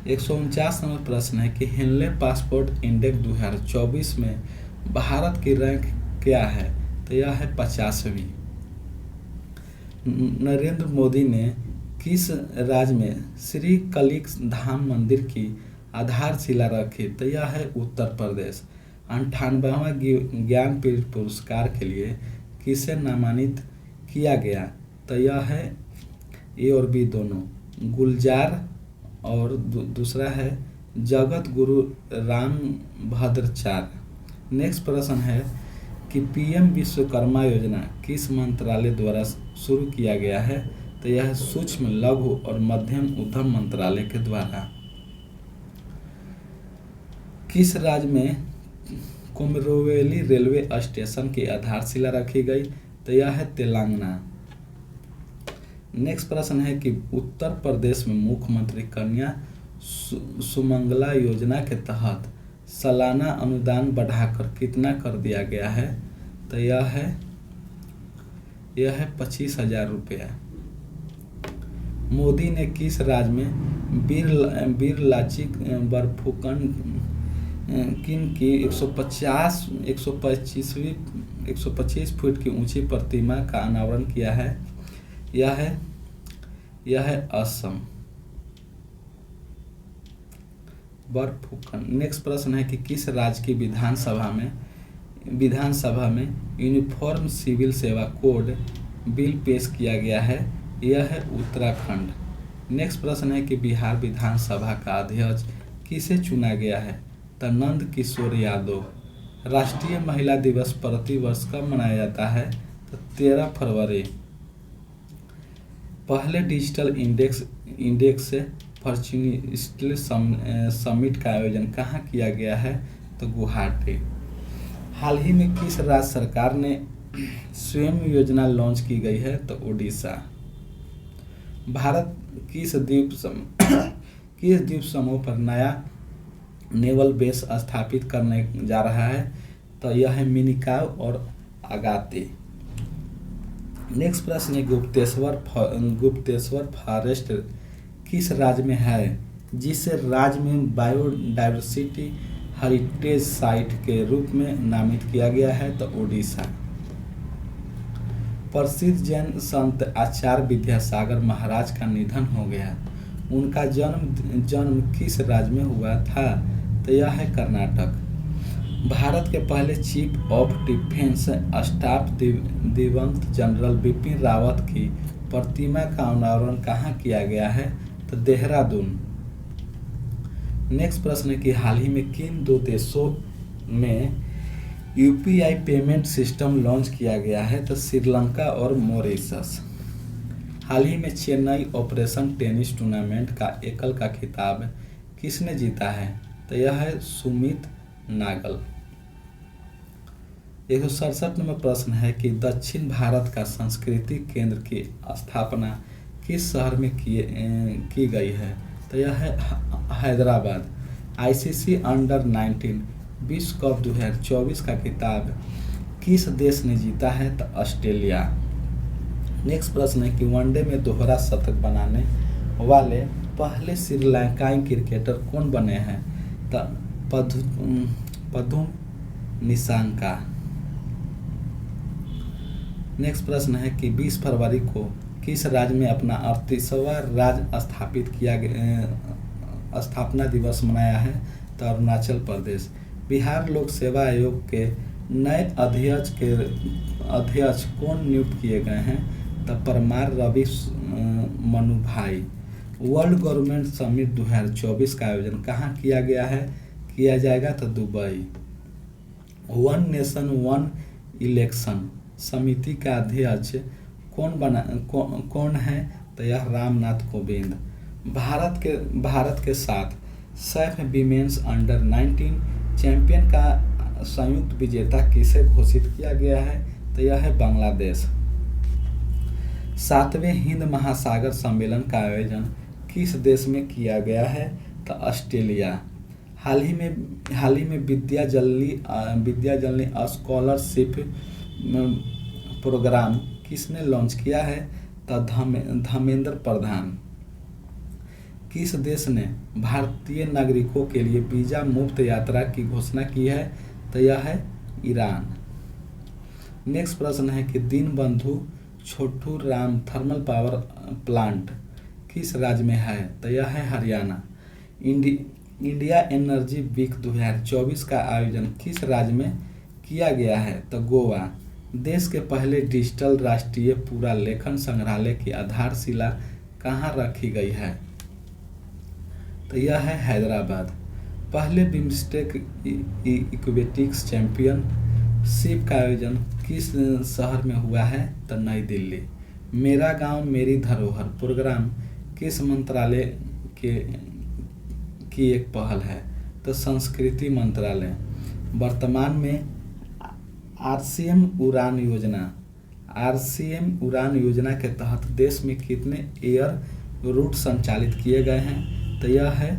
149 नंबर प्रश्न है कि हेनले पासपोर्ट इंडेक्स 2024 में भारत की रैंक क्या है? तो यह है 50वीं। नरेंद्र मोदी ने किस राज्य में श्री कलिक धाम मंदिर की आधारशिला रखी? तो यह है उत्तर प्रदेश। 98वां ज्ञानपीठ पुरस्कार के लिए किसे नामांकित किया गया? तो यह है ए और बी दोनों, गुलजार और दूसरा है जगत गुरु रामभद्राचार्य। नेक्स्ट प्रश्न है कि पीएम विश्वकर्मा योजना किस मंत्रालय द्वारा शुरू किया गया है? तो यह सूक्ष्म लघु और मध्यम उद्यम मंत्रालय के द्वारा। किस राज्य में कोमरोवेली रेलवे स्टेशन की आधारशिला रखी गई? तो यह है तेलंगाना। नेक्स्ट प्रश्न है कि उत्तर प्रदेश में मुख्यमंत्री कन्या सुमंगला योजना के तहत सालाना अनुदान बढ़ाकर कितना कर दिया गया है? तो यह है 25,000 रुपया। मोदी ने किस राज्य में बीर लाचित बरफुकन किन की 125 फुट की ऊंची प्रतिमा का अनावरण किया है? यह है असम। बरफुकन। नेक्स्ट प्रश्न है कि किस राज्य की विधानसभा में यूनिफॉर्म सिविल सेवा कोड बिल पेश किया गया है? यह है उत्तराखंड। नेक्स्ट प्रश्न है कि बिहार विधानसभा का अध्यक्ष किसे चुना गया है? तो नंद किशोर यादव। राष्ट्रीय महिला दिवस प्रतिवर्ष कब मनाया जाता है? तो 13 फरवरी। पहले डिजिटल इंडेक्स फॉर्च्यूनिस्ट समिट का आयोजन कहाँ किया गया है? तो गुवाहाटी। हाल ही में किस राज्य सरकार ने स्वयं योजना लॉन्च की गई है? तो ओडिशा। भारत किस द्वीप समूह पर नया नेवल बेस स्थापित करने जा रहा है? तो यह है मिनिकॉय और अगाते। नेक्स्ट प्रश्न है गुप्तेश्वर फॉरेस्ट किस राज्य में है, जिसे राज्य में बायोडायवर्सिटी हेरिटेज साइट के रूप में नामित किया गया है? तो ओडिशा। प्रसिद्ध जैन संत आचार्य विद्यासागर महाराज का निधन हो गया। उनका जन्म किस राज्य में हुआ था? तो यह है कर्नाटक। भारत के पहले चीफ ऑफ डिफेंस स्टाफ दिवंगत जनरल बिपिन रावत की प्रतिमा का अनावरण कहाँ किया गया है? तो देहरादून। नेक्स्ट प्रश्न है कि हाल ही में किन दो देशों में यूपीआई पेमेंट सिस्टम लॉन्च किया गया है? तो श्रीलंका और मॉरिशस। हाल ही में चेन्नई ओपन टेनिस टूर्नामेंट का एकल का खिताब किसने जीता है? तो यह है सुमित नागल। 167 नंबर प्रश्न है कि दक्षिण भारत का सांस्कृतिक केंद्र की स्थापना किस शहर में की गई है? तो यह है हैदराबाद। आईसीसी अंडर-19 विश्व कप 2024 का खिताब किस देश ने जीता है? तो ऑस्ट्रेलिया। नेक्स्ट प्रश्न है कि वनडे में दोहरा शतक बनाने वाले पहले श्रीलंकाई क्रिकेटर कौन बने हैं? तो पदुम निसांका। नेक्स्ट प्रश्न है कि 20 फरवरी को किस राज्य में अपना 38वां राज्य स्थापना दिवस मनाया है? तो अरुणाचल प्रदेश। बिहार लोक सेवा आयोग के नए अध्यक्ष कौन नियुक्त किए गए हैं? तो परमार रवि मनु भाई। वर्ल्ड गवर्नमेंट समिट 2024 का आयोजन कहाँ किया जाएगा? तो Dubai. One nation one election समिति का अध्यक्ष कौन है? तो यह रामनाथ कोविंद। भारत के साथ सैफ विमेंस अंडर-19 चैंपियन का संयुक्त विजेता किसे घोषित किया गया है? तो यह है बांग्लादेश। 7वें हिंद महासागर सम्मेलन का आयोजन किस देश में किया गया है? तो ऑस्ट्रेलिया। हाल ही में विद्या जल्नी स्कॉलरशिप प्रोग्राम किसने लॉन्च किया है? तो धर्मेंद्र प्रधान। किस देश ने भारतीय नागरिकों के लिए वीजा मुक्त यात्रा की घोषणा की है? तो यह है ईरान। नेक्स्ट प्रश्न है कि Deenbandhu Chhotu Ram thermal power plant किस राज्य में है? तो यह है हरियाणा। इंडिया एनर्जी वीक 2024 का आयोजन किस राज्य में किया गया है? तो गोवा। देश के पहले डिजिटल राष्ट्रीय पुरालेखन संग्रहालय की आधारशिला कहाँ रखी गई है? तो यह है हैदराबाद। पहले बिम्स्टेक एक्वेटिक्स चैंपियनशिप का आयोजन किस शहर में हुआ है? तो नई दिल्ली। मेरा गांव मेरी धरोहर प्रोग्राम किस मंत्रालय की एक पहल है? तो संस्कृति मंत्रालय। वर्तमान में आरसीएम उड़ान योजना के तहत देश में कितने एयर रूट संचालित किए गए हैं? तो यह है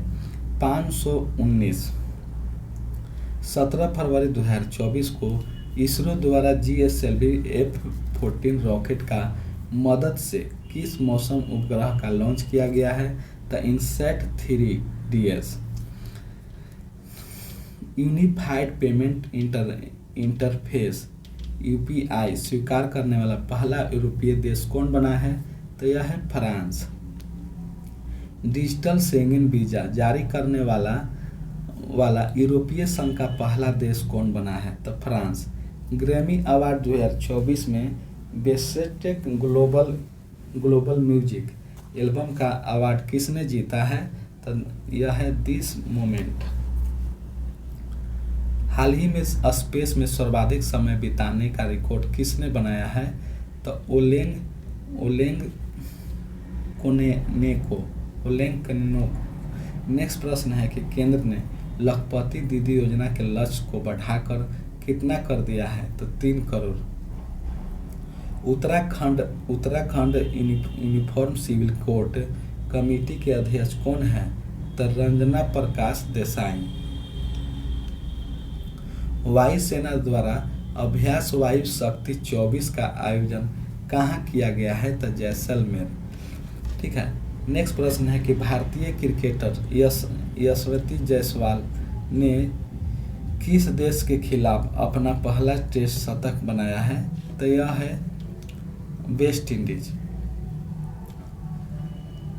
519। 17 फरवरी 2024 को इसरो द्वारा GSLV F-14 रॉकेट का मदद से किस मौसम उपग्रह का लॉन्च किया गया है? तो INSAT 3DS। Unified payment interface UPI स्वीकार करने वाला पहला यूरोपीय देश कौन बना है? तो यह है फ्रांस। डिजिटल शेंगेन वीजा जारी करने वाला यूरोपीय संघ का पहला देश कौन बना है? तो फ्रांस। ग्रैमी अवार्ड 2024 में बेस्ट ग्लोबल म्यूजिक एल्बम का अवार्ड किसने जीता है? तो यह है दिस मोमेंट। हाल ही में स्पेस में सर्वाधिक समय बिताने का रिकॉर्ड किसने बनाया है? तो ओलेंग कोनेनेको। नेक्स्ट प्रश्न है कि केंद्र ने लखपति दीदी योजना के लक्ष्य को बढ़ाकर कितना कर दिया है? तो 3 crore. Uttarakhand uniform civil code committee के अध्यक्ष कौन है? तो रंजना प्रकाश देसाई। वायुसेना द्वारा अभ्यास वायु शक्ति 24 का आयोजन कहाँ किया गया है? तो जैसलमेर। ठीक है। नेक्स्ट प्रश्न है कि भारतीय क्रिकेटर यशस्वी जायसवाल ने किस देश के खिलाफ अपना पहला टेस्ट शतक बनाया है? तो यह है वेस्ट इंडीज।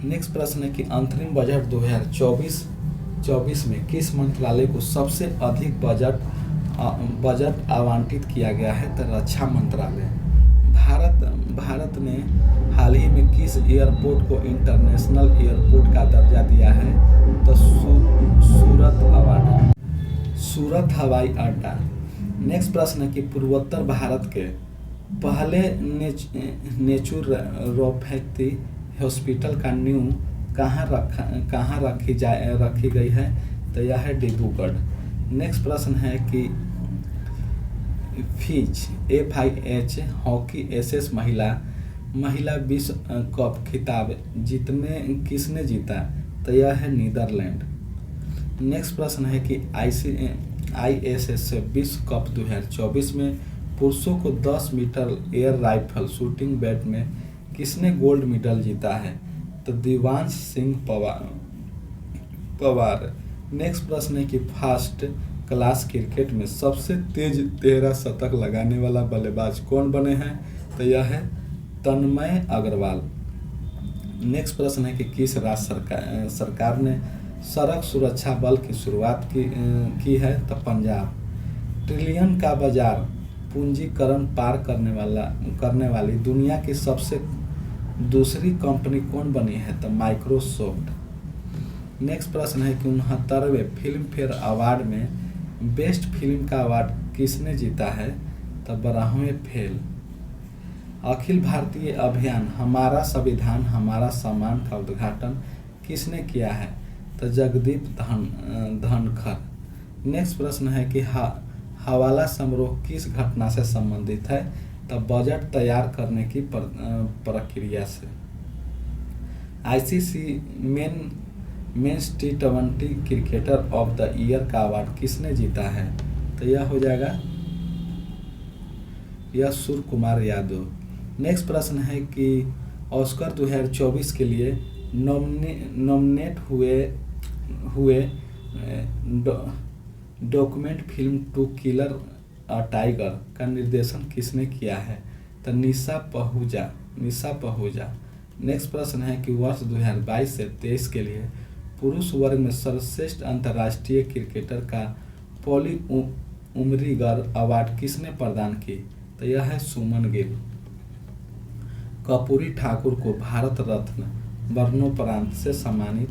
नेक्स्ट प्रश्न है कि अंतरिम बजट 2024 में किस मंत्रालय को सबसे अधिक बजट आवंटित किया गया है? तो रक्षा मंत्रालय। भारत ने हाल ही में किस एयरपोर्ट को इंटरनेशनल एयरपोर्ट का दर्जा दिया है? तो सूरत हवाई अड्डा। नेक्स्ट प्रश्न है कि पूर्वोत्तर भारत के पहले नेचुरोपैथी हॉस्पिटल का नींव कहाँ रखी गई है? तो यह है डिब्रूगढ़। नेक्स्ट प्रश्न है कि FIH हॉकी एसएस महिला विश्व कप खिताब किसने जीता? तो यह है नीदरलैंड। नेक्स्ट प्रश्न है कि ISS विश्व कप 2024 में पुरुषों को 10 मीटर एयर राइफल शूटिंग बैट में किसने गोल्ड मेडल जीता है? तो दिवांश सिंह पवार। नेक्स्ट प्रश्न है कि फर्स्ट क्लास क्रिकेट में सबसे तेज 13 शतक लगाने वाला बल्लेबाज कौन बने हैं? तो यह है तन्मय अग्रवाल। नेक्स्ट प्रश्न है कि किस राज्य सरकार ने सड़क सुरक्षा बल की शुरुआत की है? तो पंजाब। ट्रिलियन का बाजार पूंजीकरण पार करने वाली दुनिया की सबसे दूसरी कंपनी कौन बनी है? तो माइक्रोसॉफ्ट। नेक्स्ट प्रश्न है कि 69वें फिल्म फेयर अवार्ड में बेस्ट फिल्म का अवार्ड किसने जीता है? तो 12वें फेल। अखिल भारतीय अभियान हमारा संविधान हमारा सम्मान का उद्घाटन किसने किया है? तो जगदीप धनखड़। नेक्स्ट प्रश्न है कि हवाला समारोह किस घटना से संबंधित है? तो बजट तैयार करने की प्रक्रिया से। ICC men's T20 cricketer of the year का अवार्ड किसने जीता है? तो यह हो जाएगा यह सूर्य कुमार यादव। नेक्स्ट प्रश्न है कि ऑस्कर 2024 के लिए नॉमिनेट हुए document film to kill a tiger का निर्देशन किसने किया है? तो निशा पहूजा। नेक्स्ट प्रश्न है कि वर्ष 2022 से 23 के लिए पुरुष वर्ग में सर्वश्रेष्ठ अंतर्राष्ट्रीय क्रिकेटर का पॉली उमरीगर अवार्ड किसने प्रदान की? तो यह है सुमन गिल। कर्पूरी ठाकुर को भारत रत्न मरणोपरांत से सम्मानित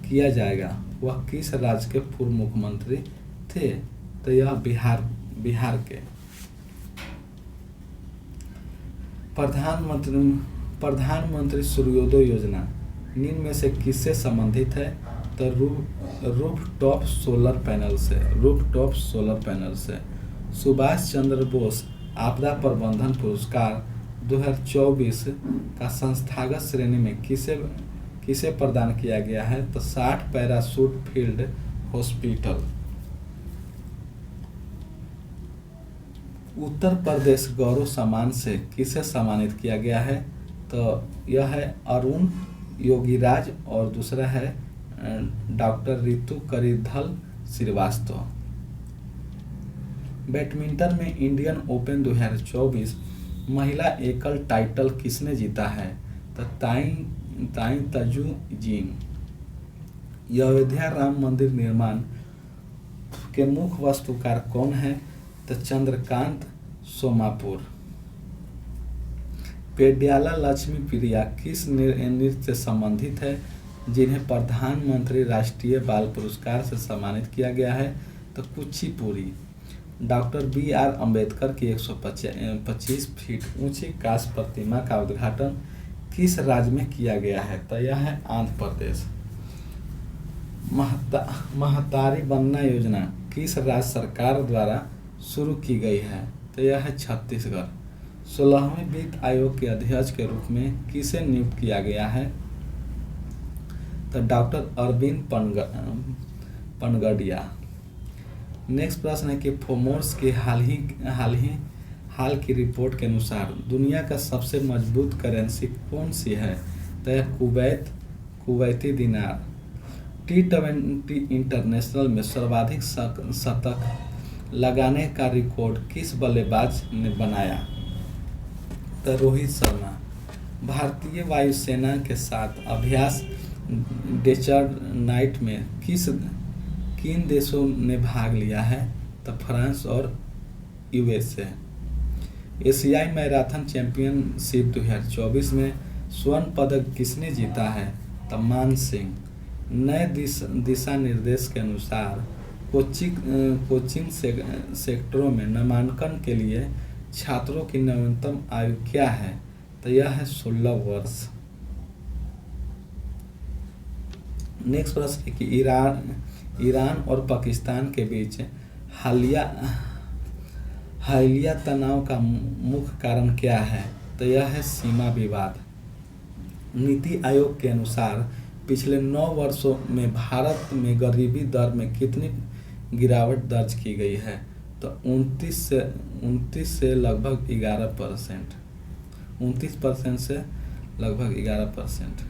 किया जाएगा, वह किस राज्य के पूर्व मुख्यमंत्री थे? तो यह बिहार के। प्रधानमंत्री सूर्योदय योजना निम्न में से किससे संबंधित है? तो रूफटॉप सोलर पैनल से। सुभाष चंद्र बोस आपदा प्रबंधन पुरस्कार 2024 का संस्थागत श्रेणी में किसे प्रदान किया गया है? तो 60 parachute field hospital. Uttar Pradesh गौरव सम्मान से किसे सम्मानित किया गया है? तो यह है अरुण योगीराज और दूसरा है डॉक्टर रितु करिधल श्रीवास्तव। बैडमिंटन में इंडियन ओपन 2024 महिला एकल टाइटल किसने जीता है? तो ताई तजू जिंग। अयोध्या राम मंदिर निर्माण के मुख्य वास्तुकार कौन है? तो चंद्रकांत सोमापुर। पेड्याला लक्ष्मी प्रिया किस नृत्य से संबंधित है जिन्हें प्रधानमंत्री राष्ट्रीय बाल पुरस्कार से सम्मानित किया गया है? तो कुचिपुड़ी। डॉक्टर BR अम्बेडकर की 125 फीट ऊंची कांस्य प्रतिमा का उद्घाटन किस राज्य में किया गया है? तो यह है आंध्र प्रदेश। महतारी वंदना योजना किस राज्य सरकार द्वारा शुरू की गई है? तो यह है छत्तीसगढ़। 16वें वित्त आयोग के अध्यक्ष के रूप में किसे नियुक्त किया गया है? तो डॉक्टर अरविंद पनगडिया। नेक्स्ट प्रश्न है कि फोमोर्स की हाल की रिपोर्ट के अनुसार दुनिया का सबसे मजबूत करेंसी कौन सी है? तो यह कुवैती दिनार। T20 इंटरनेशनल में सर्वाधिक शतक लगाने का रिकॉर्ड किस बल्लेबाज ने बनाया? तो रोहित शर्मा। भारतीय वायुसेना के साथ अभ्यास डेजर्ट नाइट में किन देशों ने भाग लिया है? तो फ्रांस और USA। एशियाई मैराथन चैंपियनशिप 2024 में स्वर्ण पदक किसने जीता है? तो मान सिंह। नए दिशा निर्देश के अनुसार कोचिंग सेक्टरों में नामांकन के लिए छात्रों की न्यूनतम आयु क्या है? तो यह है 16 वर्ष। नेक्स्ट प्रश्न है कि ईरान और पाकिस्तान के बीच हालिया तनाव का मुख्य कारण क्या है? तो यह है सीमा विवाद। नीति आयोग के अनुसार पिछले 9 वर्षों में भारत में गरीबी दर में कितनी गिरावट दर्ज की गई है? तो 29 से लगभग 11%। 29% से लगभग 11%।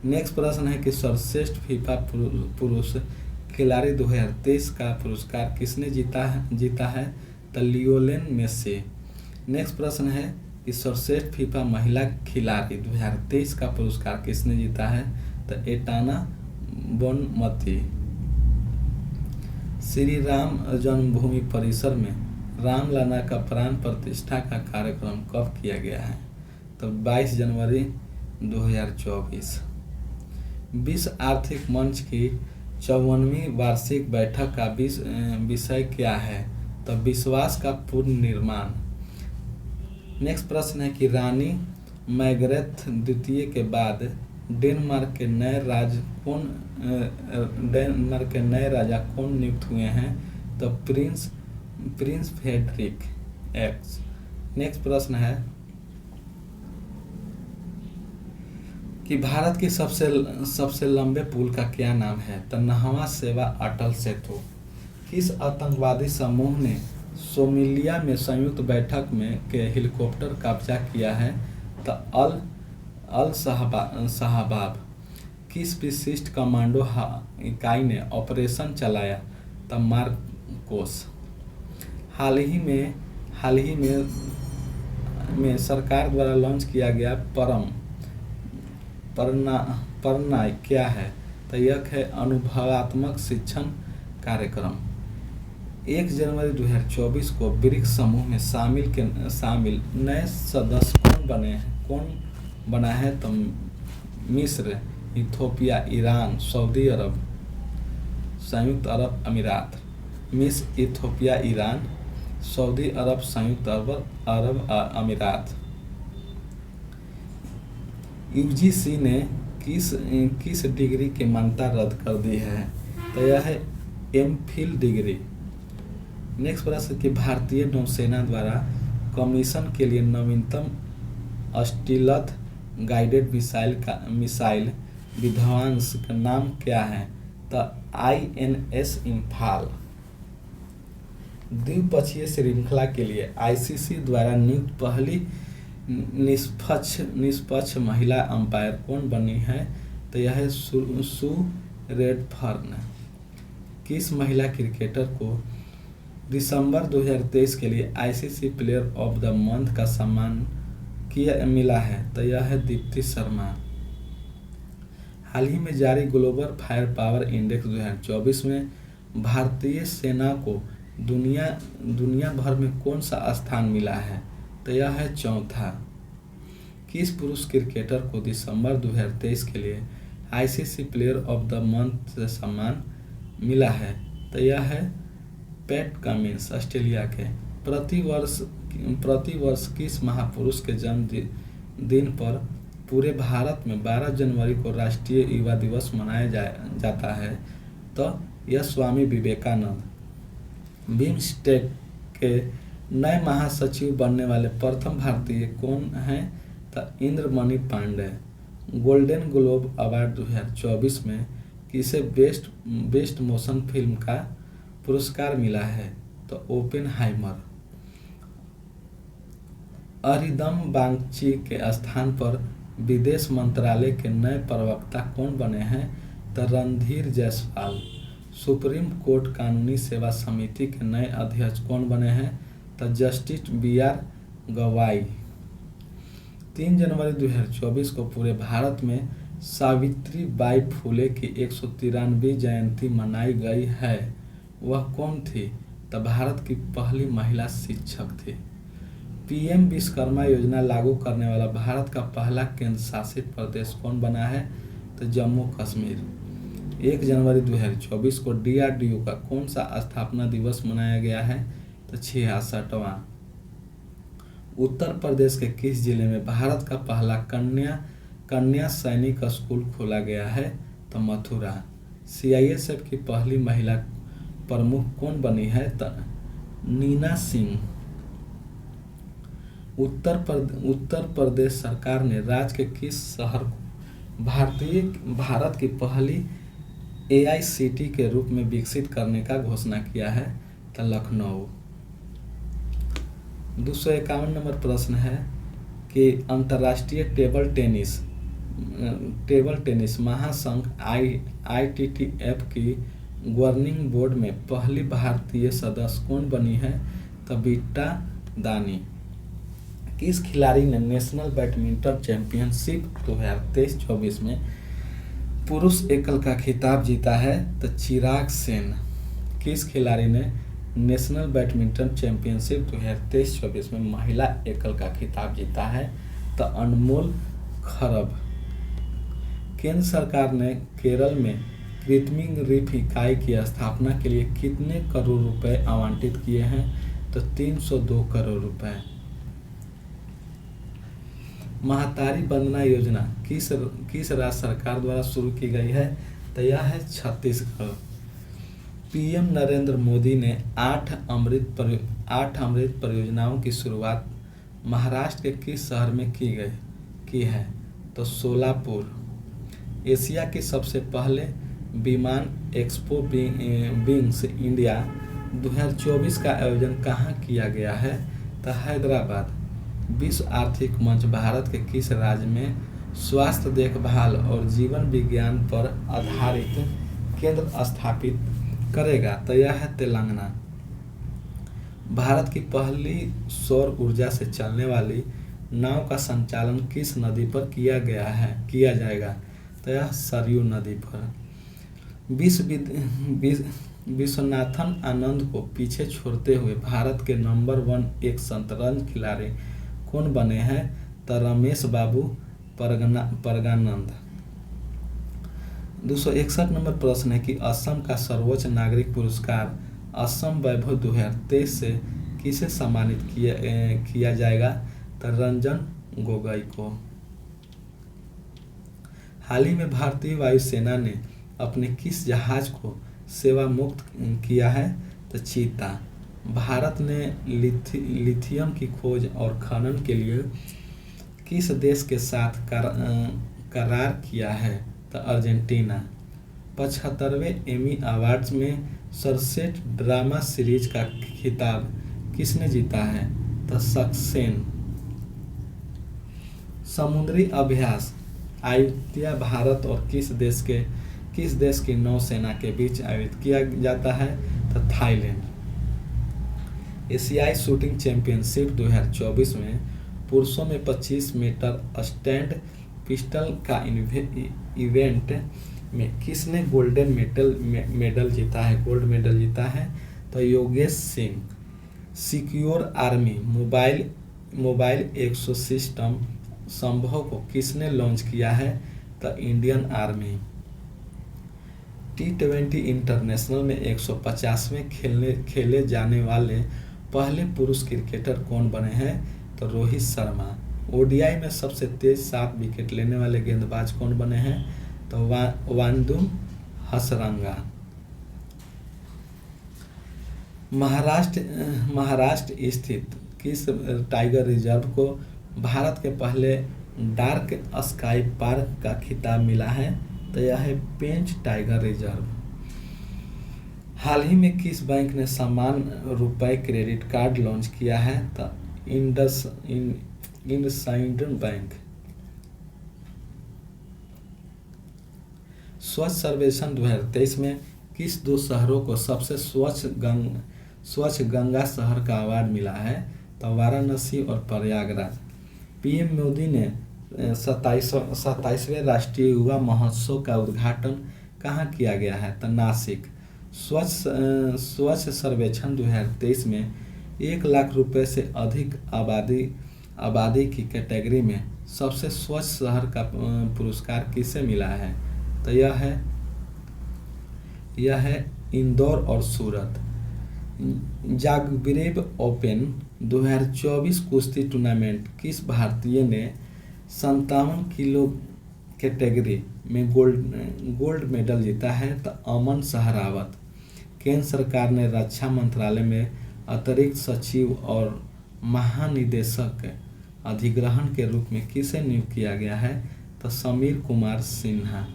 नेक्स्ट प्रश्न है कि सर्वश्रेष्ठ फीफा पुरुष खिलाड़ी 2023 का पुरस्कार किसने जीता है? तो लियोनेल मेसी। नेक्स्ट प्रश्न है कि सर्वश्रेष्ठ फीफा महिला खिलाड़ी 2023 का पुरस्कार किसने जीता है? तो एटाना बोनमती। श्री राम जन्मभूमि परिसर में रामलला का प्राण प्रतिष्ठा का कार्यक्रम कब किया गया है? तो 22 जनवरी 2024। विश्व आर्थिक मंच की 54वीं वार्षिक बैठक का विषय क्या है? तो विश्वास का पुनर्निर्माण। नेक्स्ट प्रश्न है कि रानी मैगरेथ द्वितीय के बाद डेनमार्क के नए राजा कौन नियुक्त हुए हैं? तो प्रिंस फ्रेडरिक एक्स। नेक्स्ट प्रश्न है कि भारत की सबसे सबसे लंबे पुल का क्या नाम है? तो नहवा सेवा अटल सेतु। किस आतंकवादी समूह ने सोमालिया में संयुक्त बैठक में के हेलीकॉप्टर कब्जा किया है? तो अल अल शहबाब। किस विशिष्ट कमांडो इकाई ने ऑपरेशन चलाया? तो मार्कोस। हाल ही में सरकार द्वारा लॉन्च किया गया परनाय क्या है? तो यह है अनुभवात्मक शिक्षण कार्यक्रम। 1 जनवरी 2024 को ब्रिक्स समूह में शामिल नए सदस्य कौन बना है? तो मिस्र, इथियोपिया, ईरान, सऊदी अरब, संयुक्त अरब अमीरात। मिस्र, इथियोपिया, ईरान, सऊदी अरब, संयुक्त अरब अमीरात। यूजीसी ने किस डिग्री की मान्यता रद्द कर दी है? तो यह है एमफिल डिग्री। नेक्स्ट प्रश्न कि भारतीय नौसेना द्वारा कमीशन के लिए नवीनतम स्टील्थ गाइडेड मिसाइल विध्वंस का नाम क्या है? तो INS इम्फाल। द्विपक्षीय श्रृंखला के लिए ICC द्वारा नियुक्त पहली निष्पक्ष महिला अंपायर कौन बनी है? तो यह है सू रेडफर्न। किस महिला क्रिकेटर को दिसंबर 2023 के लिए ICC player of the month का सम्मान मिला है? तो यह है दीप्ति शर्मा। हाल ही में जारी ग्लोबल फायर पावर इंडेक्स 2024 में भारतीय सेना को दुनिया भर में कौन सा स्थान मिला है? तो यह है चौथा। किस पुरुष क्रिकेटर को दिसंबर 2023 के लिए ICC player of the month से सम्मान मिला है? तो यह है पैट कमिंस, ऑस्ट्रेलिया के। प्रति वर्ष किस महापुरुष के जन्म दिन पर पूरे भारत में 12 जनवरी को राष्ट्रीय युवा दिवस मनाया जाता है? तो यह स्वामी विवेकानंद। बिम्स्टेक के नए महासचिव बनने वाले प्रथम भारतीय कौन हैं? तो Indramani Pandey. Golden globe award 2024 में किसे बेस्ट मोशन फिल्म का पुरस्कार मिला है? तो ओपेनहाइमर। अरिंदम बागची के स्थान पर विदेश मंत्रालय के नए प्रवक्ता कौन बने हैं? तो रणधीर जायसवाल। सुप्रीम कोर्ट कानूनी सेवा समिति के नए अध्यक्ष कौन बने हैं? तो जस्टिस BR गवाई। 3 जनवरी 2024 को पूरे भारत में सावित्रीबाई फुले की 193वीं जयंती मनाई गई है। वह कौन थी? तो भारत की पहली महिला शिक्षक थी। PM विश्वकर्मा योजना लागू करने वाला भारत का पहला केंद्र शासित प्रदेश कौन बना है? तो जम्मू कश्मीर। 1 जनवरी 2024 को DRDO का कौन सा स्थापना दिवस मनाया गया है? तो 66वां। उत्तर प्रदेश के किस जिले में भारत का पहला कन्या सैनिक स्कूल खोला गया है? तो मथुरा। CISF की पहली महिला प्रमुख कौन बनी है? तो नीना सिंह। उत्तर प्रदेश सरकार ने राज्य के किस शहर को भारत की पहली AICT के रूप में विकसित करने का घोषणा किया है? तो लखनऊ। 251 नंबर प्रश्न है कि अंतर्राष्ट्रीय टेबल टेनिस महासंघ ITTF की गवर्निंग बोर्ड में पहली भारतीय सदस्य कौन बनी है? तो बीटा दानी। किस खिलाड़ी ने नेशनल बैडमिंटन चैंपियनशिप 2023-24 में पुरुष एकल का खिताब जीता है? तो चिराग सेन। किस खिलाड़ी ने नेशनल बैडमिंटन चैंपियनशिप 2023-24 में महिला एकल का खिताब जीता है? तो अनमोल खरब। केंद्र सरकार ने केरल में कृत्रिम रीफ इकाई की स्थापना के लिए कितने करोड़ रुपए आवंटित किए हैं? तो 302 करोड़ रुपए। महतारी वंदना योजना किस राज्य सरकार द्वारा शुरू की गई है? तो यह है छत्तीसगढ़। PM नरेंद्र मोदी ने 8 अमृत परियोजनाओं की शुरुआत महाराष्ट्र के किस शहर में की है? तो सोलापुर। एशिया के सबसे पहले विमान एक्सपो विंग्स इंडिया 2024 का आयोजन कहाँ किया गया है? तो हैदराबाद। विश्व आर्थिक मंच भारत के किस राज्य में स्वास्थ्य देखभाल और जीवन विज्ञान पर आधारित केंद्र स्थापित करेगा? तो यह है तेलंगाना। भारत की पहली सौर ऊर्जा से चलने वाली नाव का संचालन किस नदी पर किया जाएगा? तो यह सरयू नदी पर। विश्वनाथन आनंद को पीछे छोड़ते हुए भारत के नंबर 1 एक शतरंज खिलाड़ी कौन बने हैं? तो रमेश बाबू परगानंद। 261 नंबर प्रश्न है कि असम का सर्वोच्च नागरिक पुरस्कार असम वैभव 2023 से किसे सम्मानित किया जाएगा? तो रंजन गोगोई को। हाल ही में भारतीय वायुसेना ने अपने किस जहाज को सेवा मुक्त किया है? तो चीता। भारत ने लिथियम की खोज और खनन के लिए किस देश के साथ करार किया है? तो अर्जेंटीना। 75वें एमी अवार्ड्स में सर्वश्रेष्ठ ड्रामा सीरीज का खिताब किसने जीता है? तो सक्सेन। समुद्री अभ्यास आयुत्या भारत और किस देश की नौसेना के बीच आयोजित किया जाता है? तो थाईलैंड। एशियाई शूटिंग चैंपियनशिप 2024 में पुरुषों में 25 मीटर स्टैंड पिस्टल का इवेंट में किसने गोल्ड मेडल जीता है? तो Yogesh Singh. Secure army mobile ecosystem Sambhav को किसने लॉन्च किया है? तो इंडियन आर्मी। T20 इंटरनेशनल में 150वें खेले जाने वाले पहले पुरुष क्रिकेटर कौन बने हैं? तो रोहित शर्मा। ओडीआई में सबसे तेज 7 विकेट लेने वाले गेंदबाज कौन बने हैं? तो वांदुम हसरंगा। महाराष्ट्र स्थित किस टाइगर रिजर्व को भारत के पहले डार्क स्काई पार्क का खिताब मिला है? तो यह है पेंच टाइगर रिजर्व। हाल ही में किस बैंक ने समान रुपए क्रेडिट कार्ड लॉन्च किया है? तो इंडसइंड बैंक। स्वच्छ सर्वेक्षण 2023 में किस 2 शहरों को सबसे स्वच्छ गंगा शहर का अवार्ड मिला है? तो वाराणसी और प्रयागराज। पीएम मोदी ने 27वें राष्ट्रीय युवा महोत्सव का उद्घाटन कहाँ किया गया है? तो नासिक। स्वच्छ सर्वेक्षण 2023 में 1 लाख रुपए से अधिक आबादी की कैटेगरी में सबसे स्वच्छ शहर का पुरस्कार किसे मिला है? तो यह है इंदौर और सूरत। जाग्रेब ओपन 2024 कुश्ती टूर्नामेंट किस भारतीय ने 57 किलो कैटेगरी में गोल्ड मेडल जीता है? तो अमन सहरावत। केंद्र सरकार ने रक्षा मंत्रालय में अतिरिक्त सचिव और महानिदेशक अधिग्रहण के रूप में किसे नियुक्त किया गया है? तो Sameer Kumar Sinha.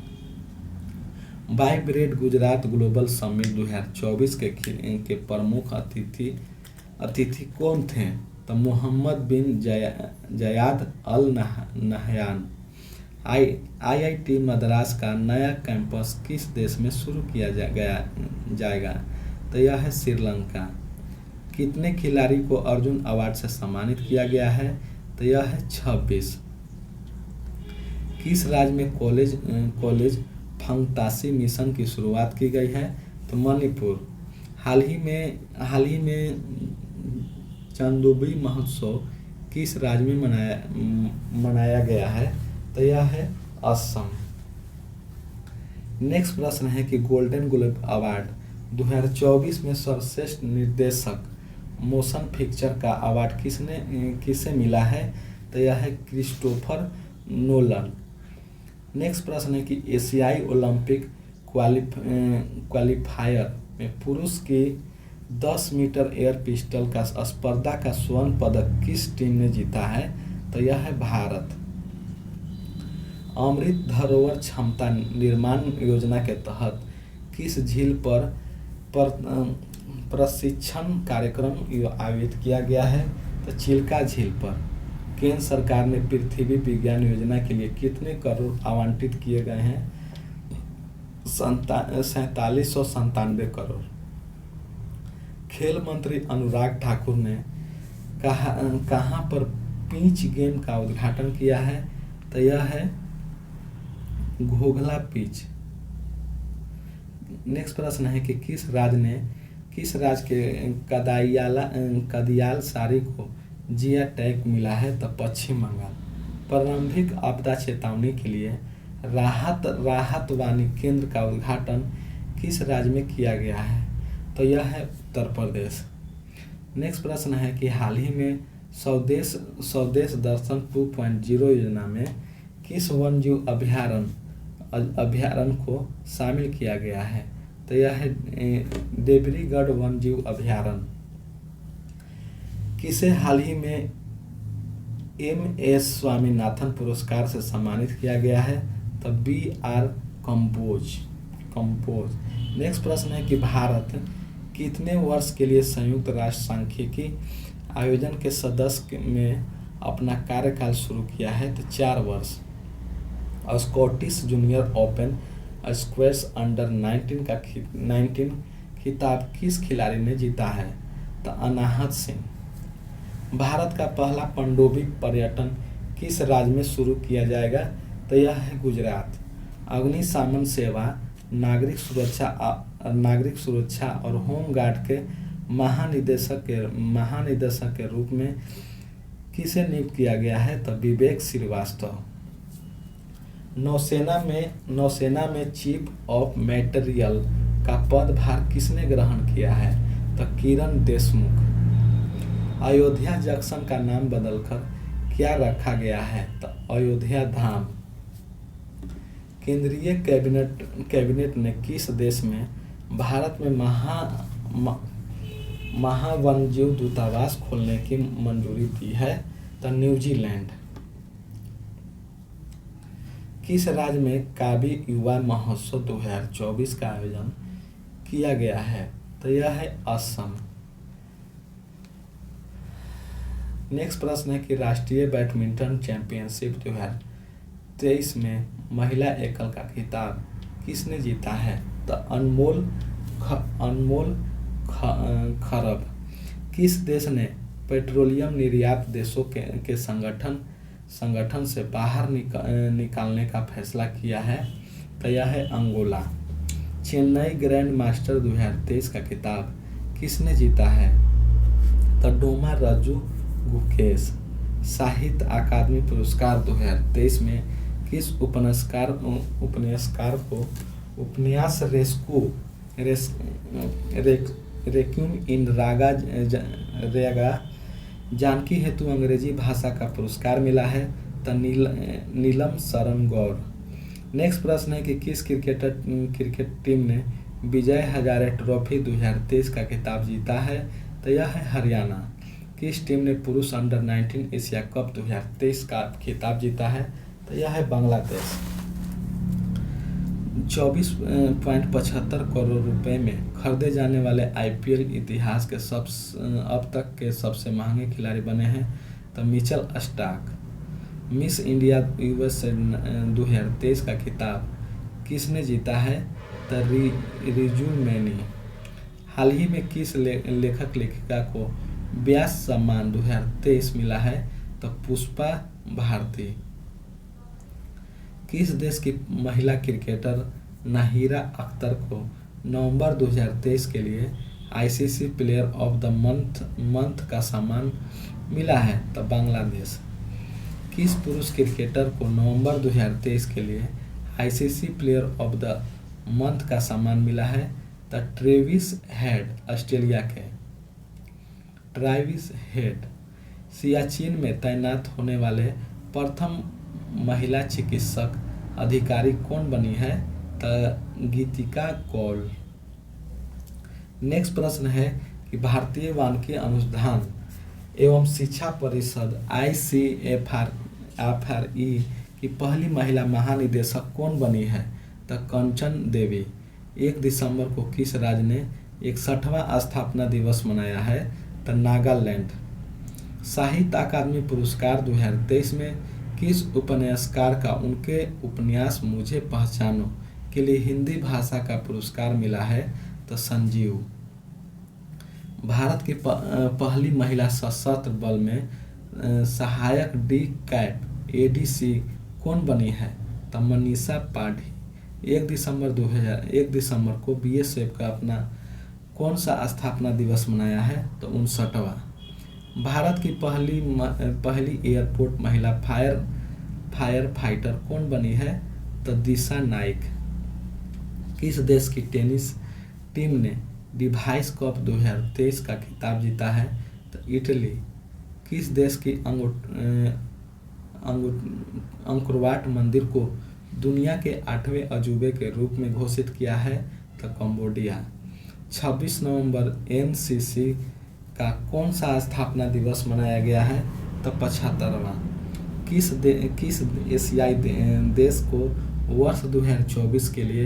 Vibrate Gujarat global summit 2024 के प्रमुख अतिथि कौन थे? तो मोहम्मद बिन जयाद अल नहयान। आईआईटी मद्रास का नया कैंपस किस देश में शुरू किया जाएगा? तो यह है श्रीलंका। कितने खिलाड़ी को अर्जुन अवार्ड से सम्मानित किया गया है? तो यह है 26। किस राज्य में कॉलेज फंगतासी मिशन की शुरुआत की गई है? तो मणिपुर। हाल ही में चांदोबी महोत्सव किस राज्य में मनाया गया है? तो यह है असम। नेक्स्ट प्रश्न है कि गोल्डन ग्लोब अवार्ड 2024 में सर्वश्रेष्ठ निर्देशक मोशन पिक्चर का अवार्ड किसे मिला है? तो यह है क्रिस्टोफर नोलन। नेक्स्ट प्रश्न है कि एशियाई ओलंपिक क्वालिफायर में पुरुष की 10 मीटर एयर पिस्टल का स्पर्धा का स्वर्ण पदक किस टीम ने जीता है? तो यह है भारत। अमृत धरोहर क्षमता निर्माण योजना के तहत किस झील पर प्रशिक्षण कार्यक्रम आयोजित किया गया है? तो चिल्का झील पर। केंद्र सरकार ने पृथ्वी विज्ञान योजना के लिए कितने करोड़ आवंटित किए गए हैं? 4797 करोड़। खेल मंत्री अनुराग ठाकुर ने कहाँ पर पिच गेम का उद्घाटन किया है? तो यह है घोघला पिच। नेक्स्ट प्रश्न है कि किस राज्य के कदियाल साड़ी को जिया टैग मिला है? तो पश्चिम बंगाल। प्रारंभिक आपदा चेतावनी के लिए राहत वाणी केंद्र का उद्घाटन किस राज्य में किया गया है? तो यह है उत्तर प्रदेश। नेक्स्ट प्रश्न है कि हाल ही में स्वदेश दर्शन 2.0 योजना में किस वन्यजीव अभ्यारण्य को शामिल किया गया है? तो यह है देवरीगढ़ वन्यजीव अभ्यारण्य। किसे हाल ही में MS स्वामीनाथन पुरस्कार से सम्मानित किया गया है? तो BR कंपोज। नेक्स्ट प्रश्न है कि भारत कितने वर्ष के लिए संयुक्त राष्ट्र सांख्यिकी आयोजन के सदस्य में अपना कार्यकाल शुरू किया है? तो 4 वर्ष। Scottish junior open squash under 19 खिताब किस खिलाड़ी ने जीता है? तो अनाहत सिंह। भारत का पहला पनडुब्बी पर्यटन किस राज्य में शुरू किया जाएगा? तो यह है गुजरात। अग्निशमन सेवा, नागरिक सुरक्षा और होम गार्ड के महानिदेशक के रूप में किसे नियुक्त किया गया है? तो विवेक श्रीवास्तव। नौसेना में चीफ ऑफ मटेरियल का पदभार किसने ग्रहण किया है? तो किरण देशमुख। अयोध्या जंक्शन का नाम बदलकर क्या रखा गया है? तो अयोध्या धाम। केंद्रीय कैबिनेट ने किस देश में भारत में महावन्यजीव दूतावास खोलने की मंजूरी दी है? तो न्यूजीलैंड। किस राज्य में काबी युवा महोत्सव 2024 का आयोजन किया गया है? तो यह है असम। नेक्स्ट प्रश्न है कि राष्ट्रीय बैडमिंटन चैंपियनशिप 2023 में महिला एकल का खिताब किसने जीता है? तो अनमोल खरब। किस देश ने पेट्रोलियम निर्यात देशों के संगठन से बाहर निकालने का फैसला किया है? तो यह है अंगोला। चेन्नई ग्रैंड मास्टर 2023 का खिताब किसने जीता है? तो डोमा रज्जू गुकेश। साहित्य अकादमी पुरस्कार 2023 में किस उपन्यासकार को उपन्यास रेक्यूम इन रागा जानकी हेतु अंग्रेजी भाषा का पुरस्कार मिला है? तो नीलम शरण गौर। नेक्स्ट प्रश्न है कि किस क्रिकेट टीम ने विजय हजारे ट्रॉफी 2023 का खिताब जीता है? तो यह है हरियाणा। किस टीम ने पुरुष अंडर 19 एशिया कप 2023 का खिताब जीता है? तो यह है बांग्लादेश। 24.75 करोड़ रुपए में खरीदे जाने वाले IPL इतिहास के अब तक के सबसे महंगे खिलाड़ी बने हैं? तो Mitchell Starc. Miss India USA 2023 का खिताब किसने जीता है? तो रिजू मैनी। हाल ही में किस लेखक लेखिका को व्यास सम्मान 2023 मिला है? तो पुष्पा भारती। किस देश की महिला क्रिकेटर नाहिरा अख्तर को नवंबर 2023 के लिए ICC player of the month का सम्मान मिला है? तो बांग्लादेश। किस पुरुष क्रिकेटर को नवंबर 2023 के लिए ICC player of the month का सम्मान मिला है? तो ट्रेविस हेड, ऑस्ट्रेलिया के। Travis Head. सियाचिन में तैनात होने वाले प्रथम महिला चिकित्सक अधिकारी कौन बनी है? तो गीतिका कौल। नेक्स्ट प्रश्न है कि भारतीय वानिकी अनुसंधान एवं शिक्षा परिषद ICFRE कि पहली महिला महानिदेशक कौन बनी है? तो कंचन देवी। 1 दिसंबर को किस राज्य ने 61वां स्थापना दिवस मनाया है? तो नागालैंड। साहित्य अकादमी पुरस्कार 2023 में किस उपन्यासकार का उनके उपन्यास मुझे पहचानो के लिए हिंदी भाषा का पुरस्कार मिला है? तो संजीव। भारत की पहली महिला सशस्त्र बल में सहायक डी कैप एडीसी कौन बनी है? तो मनीषा पाठी। 1 दिसंबर को बीएसएफ का अपना कौन सा स्थापना दिवस मनाया है? तो 59वां। भारत की पहली एयरपोर्ट महिला फायर फाइटर कौन बनी है? तो दिशा नाइक। किस देश की टेनिस टीम ने डिवाइस कप 2023 का खिताब जीता है? तो इटली। किस देश की अंकोरवाट मंदिर को दुनिया के 8वें अजूबे के रूप में घोषित किया है? तो कंबोडिया। 26 नवंबर एनसीसी का कौन सा स्थापना दिवस मनाया गया है? तो 75वां। किस एशियाई देश को वर्ष 2024 के लिए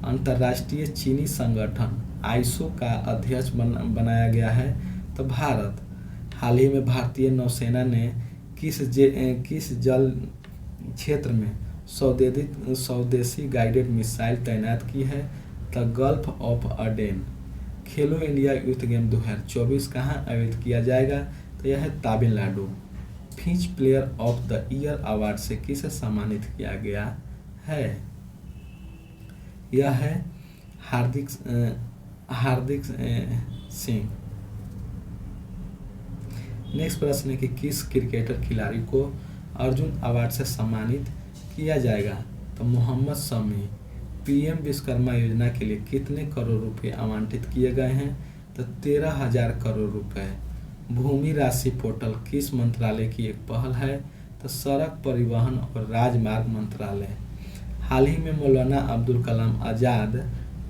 अंतर्राष्ट्रीय चीनी संगठन आईसो का अध्यक्ष बनाया गया है? तो भारत। हाल ही में भारतीय नौसेना ने किस जल क्षेत्र में स्वदेशी गाइडेड मिसाइल तैनात की है? तो gulf of अडेन। Khelo India youth game 2024 कहाँ आयोजित किया जाएगा? तो यह है Tamil Nadu. Finch player of the year award से किसे सम्मानित किया गया है? यह है हार्दिक सिंह। नेक्स्ट प्रश्न है कि किस क्रिकेटर खिलाड़ी को अर्जुन अवार्ड से सम्मानित किया जाएगा? तो मोहम्मद शमी। पीएम विश्वकर्मा योजना के लिए कितने करोड़ रुपए आवंटित किए गए हैं? तो 13,000 करोड़ रुपए। भूमि राशि पोर्टल किस मंत्रालय की एक पहल है? तो सड़क परिवहन और राजमार्ग मंत्रालय। हाल ही में मौलाना अब्दुल कलाम आज़ाद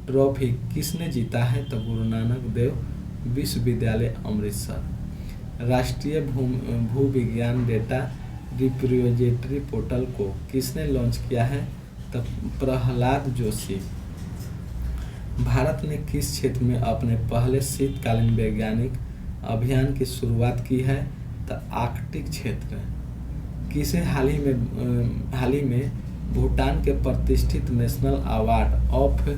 ट्रॉफी किसने जीता है? तो गुरु नानक देव विश्वविद्यालय अमृतसर। राष्ट्रीय भू विज्ञान डेटा रिपोजिटरी पोर्टल को किसने लॉन्च किया है? तो प्रहलाद जोशी। भारत ने किस क्षेत्र में अपने पहले शीतकालीन वैज्ञानिक अभियान की शुरुआत की है? तो आर्कटिक क्षेत्र। किसे हाल ही में भूटान के प्रतिष्ठित national award of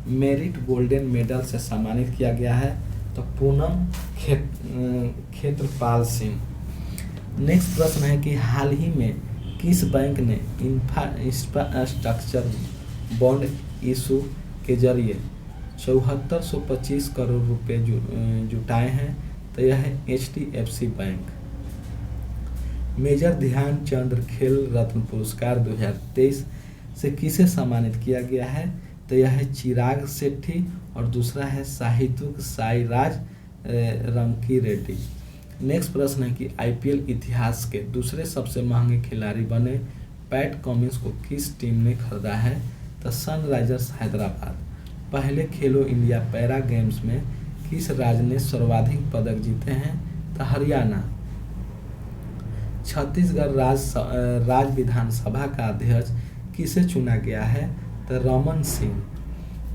merit golden medal से सम्मानित किया गया है? तो पूनम क्षेत्रपाल सिंह। नेक्स्ट प्रश्न है कि हाल ही में किस बैंक ने इंफ्रास्ट्रक्चर बॉन्ड इशू के जरिए 7425 करोड़ रुपए जुटाए हैं? तो यह है HDFC बैंक। मेजर ध्यानचंद खेल रत्न पुरस्कार 2023 से किसे सम्मानित किया गया है? तो यह है चिराग शेट्टी और दूसरा है साहित्युक साईराज रंकी रेड्डी। नेक्स्ट प्रश्न है कि आईपीएल इतिहास के दूसरे सबसे महंगे खिलाड़ी बने पैट कमिंस को किस टीम ने खरीदा है? तो सनराइजर्स हैदराबाद। पहले खेलो इंडिया पैरा गेम्स में किस राज्य ने सर्वाधिक पदक जीते हैं? तो हरियाणा। छत्तीसगढ़ राज्य विधानसभा का अध्यक्ष किसे चुना गया है? तो रमन सिंह।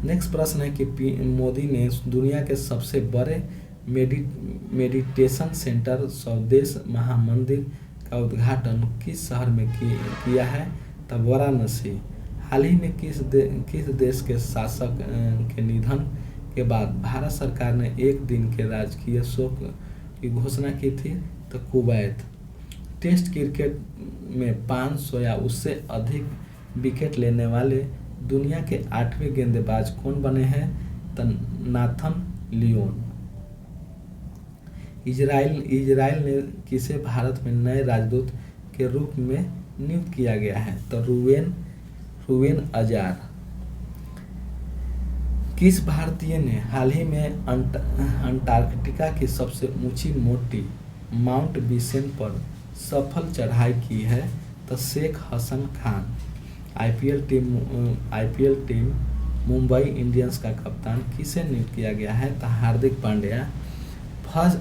नेक्स्ट प्रश्न है कि मोदी ने दुनिया के सबसे बड़े मेडिटेशन सेंटर स्वदेश महामंदिर का उद्घाटन किस शहर में किया है? तो वाराणसी। हाल ही में किस देश के शासक के निधन के बाद भारत सरकार ने 1 दिन के राजकीय शोक की घोषणा की थी? तो कुवैत। टेस्ट क्रिकेट में 500 या उससे अधिक विकेट लेने वाले दुनिया के 8वें गेंदबाज कौन बने हैं? तो नाथन लियोन। इजराइल ने किसे भारत में नए राजदूत के रूप में नियुक्त किया गया है? तो रूवेन अजार। किस भारतीय ने हाल ही में अंटार्कटिका की सबसे ऊंची चोटी माउंट विसेंट पर सफल चढ़ाई की है? तो Sheikh Hasan Khan. IPL team Mumbai Indians का कप्तान किसे नियुक्त किया गया है? तो Hardik Pandya. Fast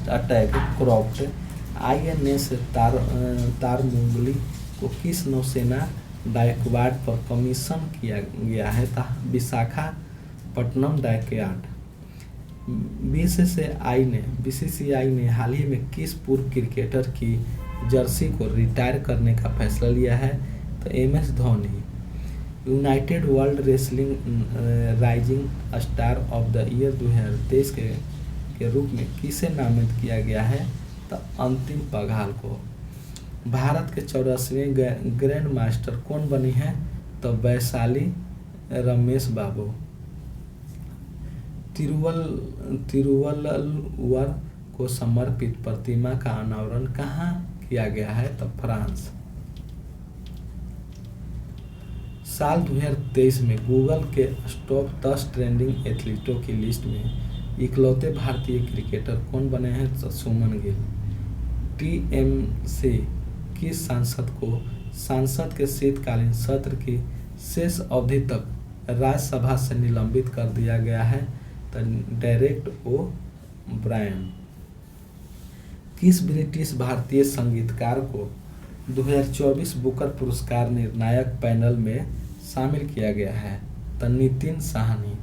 attack craft INS Tarmugli को किस नौसेना डायकवाड पर कमीशन किया गया है? विशाखापट्टनम डायकवाड। बीसीसीआई ने हाल ही में किस पूर्व क्रिकेटर की जर्सी को रिटायर करने का फैसला लिया है? तो MS Dhoni. United world wrestling rising star of the year 2023 के रूप में किसे नामित किया गया है? तो अंतिम पघाल को। भारत के 84वें ग्रैंड मास्टर कौन बनी है? तो वैशाली रमेश बाबू। तिरुवल्लुवर को समर्पित प्रतिमा का अनावरण कहाँ किया गया है? तो फ्रांस। साल 2023 में गूगल के टॉप 10 ट्रेंडिंग एथलीटों की लिस्ट में इकलौते भारतीय क्रिकेटर कौन बने हैं? तो सुमन गिल। TMC की सांसद के शीतकालीन सत्र की शेष अवधि तक राज्यसभा से निलंबित कर दिया गया है? तो डेरेक ओ ब्रायन। किस ब्रिटिश भारतीय संगीतकार को 2024 बुकर पुरस्कार निर्णायक पैनल में शामिल किया गया है? तो नितिन साहनी।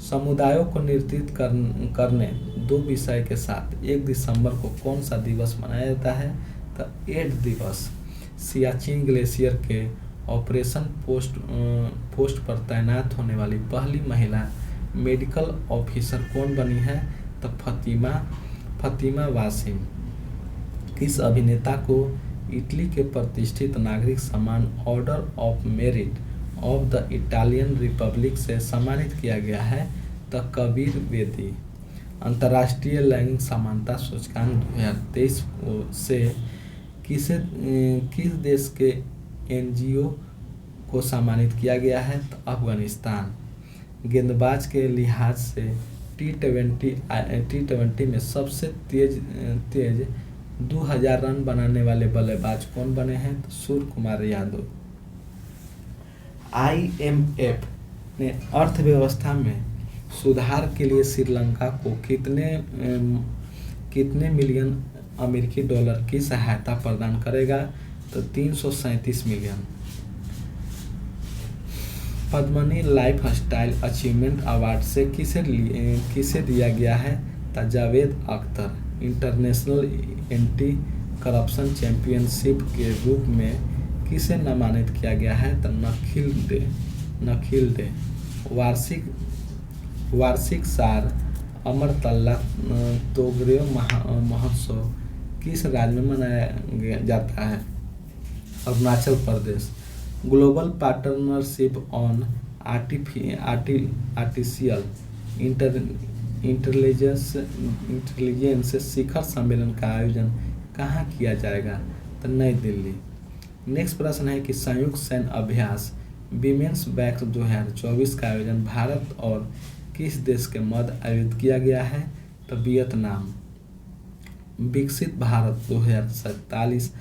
समुदायों को नेतृत्व करने 2 विषय के साथ 1 दिसंबर को कौन सा दिवस मनाया जाता है? तो एड दिवस। सियाचिन ग्लेशियर के ऑपरेशन पोस्ट पर तैनात होने वाली पहली महिला मेडिकल ऑफिसर कौन बनी है? तो फतिमा वासिम। किस अभिनेता को इटली के प्रतिष्ठित नागरिक सम्मान order of merit of the Italian Republic से सम्मानित किया गया है? तो कबीर बेदी। अंतर्राष्ट्रीय लैंगिक समानता सूचकांक 2023 से किस देश के NGO को सम्मानित किया गया है? तो अफगानिस्तान। गेंदबाज के लिहाज से T20 में सबसे तेज 2000 रन बनाने वाले बल्लेबाज कौन बने हैं? तो सूर्य कुमार यादव। IMF ने अर्थव्यवस्था में सुधार के लिए श्रीलंका को कितने मिलियन अमेरिकी डॉलर की सहायता प्रदान करेगा? तो 337 million. Padmini life style achievement award से किसे दिया गया है? तो Javed Akhtar. International anti corruption championship के रूप में किसे नामांकित किया गया है? तो नखिल डे। वार्षिक सार अमरतल्ला तोगरेव महोत्सव किस राज्य में मनाया जाता है? Arunachal Pradesh. Global partnership on artificial intelligence शिखर सम्मेलन का आयोजन कहाँ किया जाएगा? तो नई दिल्ली। नेक्स्ट प्रश्न है कि संयुक्त सैन्य अभ्यास विमेंस बैक्स 2024 का आयोजन भारत और किस देश के मध्य आयोजित किया गया है? तो वियतनाम। विकसित भारत 2047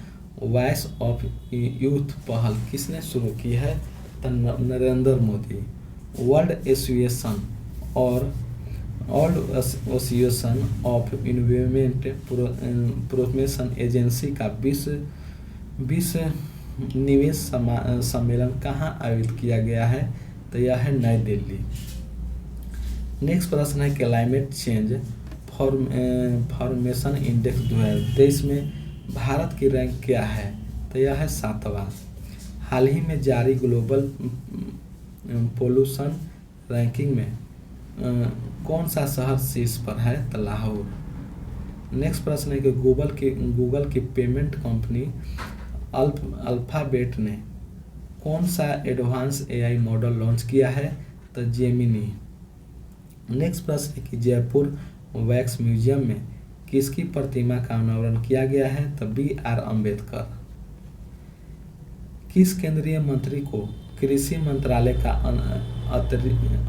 वॉइस ऑफ यूथ पहल किसने शुरू की है? तो Narendra Modi. World association of investment promotion agency का विश्व निवेश सम्मेलन कहाँ आयोजित किया गया है? तो यह है नई दिल्ली। नेक्स्ट प्रश्न है क्लाइमेट चेंज फॉर्मेशन इंडेक्स 2023 में भारत की रैंक क्या है? तो यह है 7वां। हाल ही में जारी ग्लोबल पोल्यूशन रैंकिंग में कौन सा शहर शीर्ष पर है? तो लाहौर। नेक्स्ट प्रश्न है कि गूगल की पेमेंट कंपनी अल्फाबेट ने कौन सा एडवांस AI मॉडल लॉन्च किया है? तो जेमिनी। नेक्स्ट प्रश्न है कि जयपुर वैक्स म्यूजियम में किसकी प्रतिमा का अनावरण किया गया है? तो BR अम्बेडकर। किस केंद्रीय मंत्री को कृषि मंत्रालय का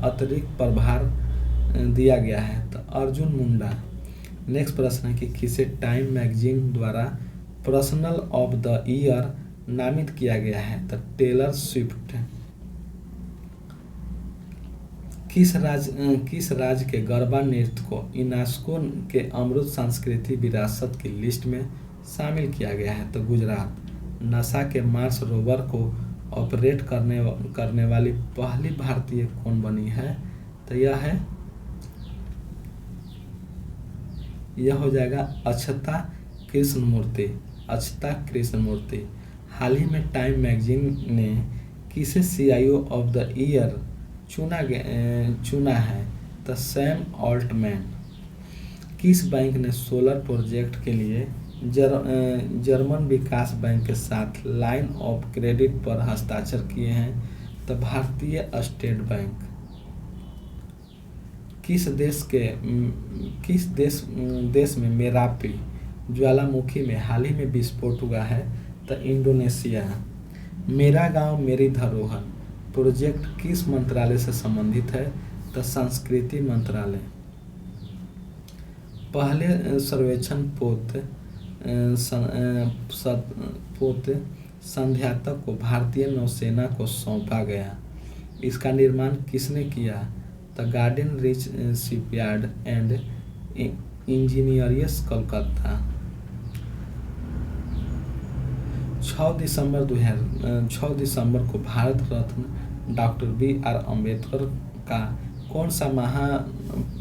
अतिरिक्त प्रभार दिया गया है? तो अर्जुन मुंडा। नेक्स्ट प्रश्न है कि किसे टाइम मैगजीन द्वारा पर्सनल ऑफ द ईयर नामित किया गया है? तो टेलर स्विफ्ट। किस राज्य के गरबा नृत्य को यूनेस्को के अमृत सांस्कृतिक विरासत की लिस्ट में शामिल किया गया है? तो गुजरात। नासा के मार्स रोवर को ऑपरेट करने वाली पहली भारतीय कौन बनी है? तो यह हो जाएगा अक्षता कृष्णमूर्ति। अक्षता कृष्णमूर्ति। हाल ही में टाइम मैगजीन ने किसे सीईओ ऑफ द ईयर चुना है? तो सैम ऑल्टमैन। किस बैंक ने सोलर प्रोजेक्ट के लिए जर्मन विकास बैंक के साथ लाइन ऑफ क्रेडिट पर हस्ताक्षर किए हैं? तो भारतीय स्टेट बैंक। किस देश में मेरापी ज्वालामुखी में हाल ही में विस्फोट हुआ है? तो इंडोनेशिया। मेरा गांव मेरी धरोहर प्रोजेक्ट किस मंत्रालय से संबंधित है? तो संस्कृति मंत्रालय। पहले सर्वेक्षण पोत संध्यातक को भारतीय नौसेना को सौंपा गया। इसका निर्माण किसने किया? तो garden rich shipyard and engineers Kolkata. 6 दिसंबर को भारत रत्न डॉक्टर बी.आर. अम्बेडकर का कौन सा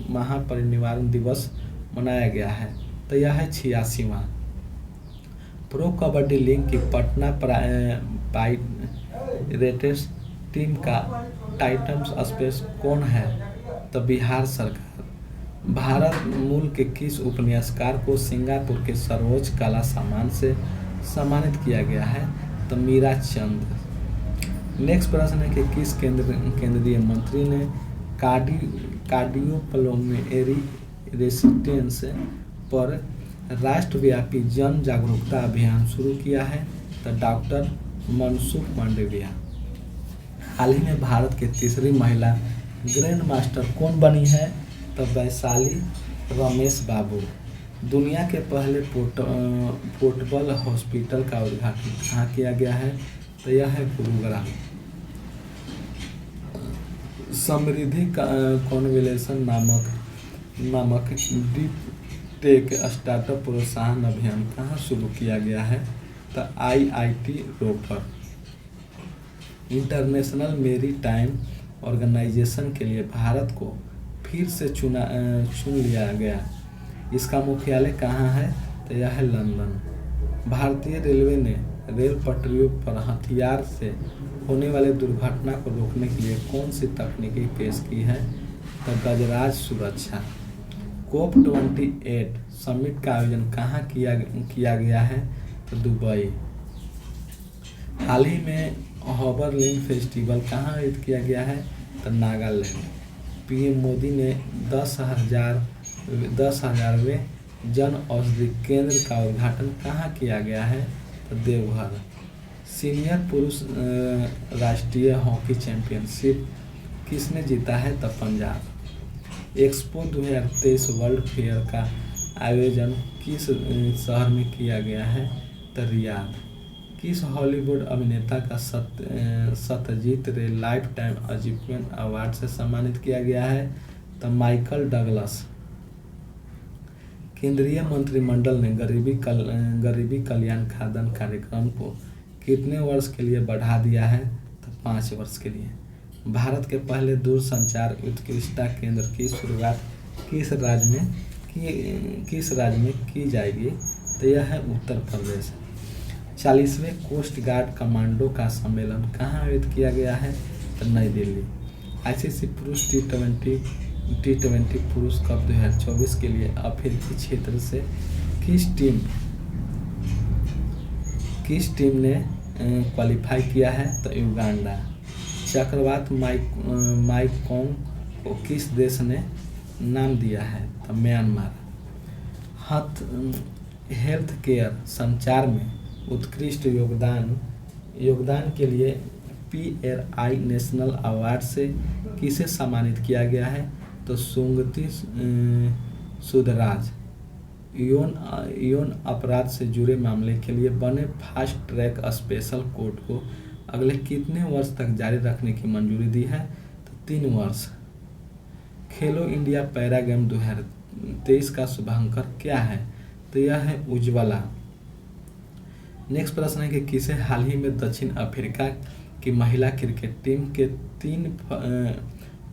महापरिनिर्वाण दिवस मनाया गया है? तो यह है 86वां। प्रो कबड्डी लीग की पटना पाइरेट्स टीम का टाइटन स्पेस कौन है? तो बिहार सरकार। भारत मूल के किस उपन्यासकार को सिंगापुर के सर्वोच्च कला सम्मान से सम्मानित किया गया है? तो मीरा चंद। नेक्स्ट प्रश्न है कि किस केंद्रीय मंत्री ने कार्डियोपल्मोनरी रेसिस्टेंस पर राष्ट्रव्यापी जन जागरूकता अभियान शुरू किया है? तो डॉक्टर मनसुख मांडविया। हाल ही में भारत के तीसरी महिला ग्रैंड मास्टर कौन बनी है? तो वैशाली रमेश बाबू। दुनिया के पहले पोर्टेबल हॉस्पिटल का उद्घाटन कहाँ किया गया है? तो यह है गुरुग्राम। समृद्धि कॉन्वेलेशन नामक डीप टेक स्टार्टअप प्रोत्साहन अभियान कहाँ शुरू किया गया है? तो IIT Ropar. International maritime organisation के लिए भारत को फिर से चुन लिया गया। इसका मुख्यालय कहाँ है? तो यह है लंदन। भारतीय रेलवे ने रेल पटरियों पर हथियार से होने वाले दुर्घटना को रोकने के लिए कौन सी तकनीकी पेश की है? तो गजराज सुरक्षा। COP28 समिट का आयोजन कहाँ किया गया है? तो दुबई। हाल ही में हॉबरलैंड फेस्टिवल कहाँ आयोजित किया गया है? तो नागालैंड। PM मोदी ने 10,000वें जन औषधि केंद्र का उद्घाटन कहाँ किया गया है? तो देवघर। सीनियर पुरुष राष्ट्रीय हॉकी चैंपियनशिप किसने जीता है? तो पंजाब। एक्सपो 2023 वर्ल्ड फेयर का आयोजन किस शहर में किया गया है? तो रियाद। किस हॉलीवुड अभिनेता का सत्यजीत रे लाइफ टाइम अचीवमेंट अवार्ड से सम्मानित किया गया है? तो माइकल डगलस। केंद्रीय मंत्रिमंडल ने गरीबी कल्याण खाद्यान्न कार्यक्रम को कितने वर्ष के लिए बढ़ा दिया है? तो 5 वर्ष के लिए। भारत के पहले दूरसंचार उत्कृष्टता केंद्र की शुरुआत किस राज्य में की जाएगी? तो यह है Uttar Pradesh. 40वें coast guard commando का सम्मेलन कहाँ आयोजित किया गया है? तो नई दिल्ली। ICC पुरुष T20 पुरुष कप 2024 के लिए अफ्रीकी क्षेत्र से किस टीम ने क्वालिफाई किया है? तो युगांडा। चक्रवात माइकोंग को किस देश ने नाम दिया है? तो म्यांमार। हेल्थ केयर संचार में उत्कृष्ट योगदान के लिए PRI नेशनल अवार्ड से किसे सम्मानित किया गया है? तो सुगति सुधराज। यौन अपराध से जुड़े मामले के लिए बने फास्ट ट्रैक स्पेशल कोर्ट को अगले कितने वर्ष तक जारी रखने की मंजूरी दी है? तो 3 वर्ष। खेलो इंडिया पैरा गेम 2023 का शुभांकर क्या है? तो यह है उज्ज्वला। नेक्स्ट प्रश्न है कि किसे हाल ही में दक्षिण अफ्रीका की महिला क्रिकेट टीम के 3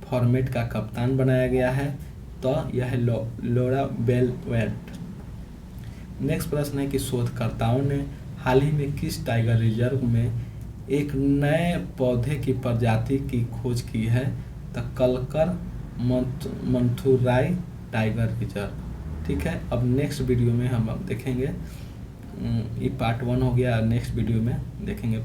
फॉर्मेट का कप्तान बनाया गया है? तो यह है लॉरा बेलवेट। नेक्स्ट प्रश्न है कि शोधकर्ताओं ने हाल ही में किस टाइगर रिजर्व में एक नए पौधे की प्रजाति की खोज की है? तो कलकर मंथुराई टाइगर रिजर्व। ठीक है, अब नेक्स्ट वीडियो में हम देखेंगे, ये पार्ट 1 हो गया, नेक्स्ट वीडियो में देखेंगे।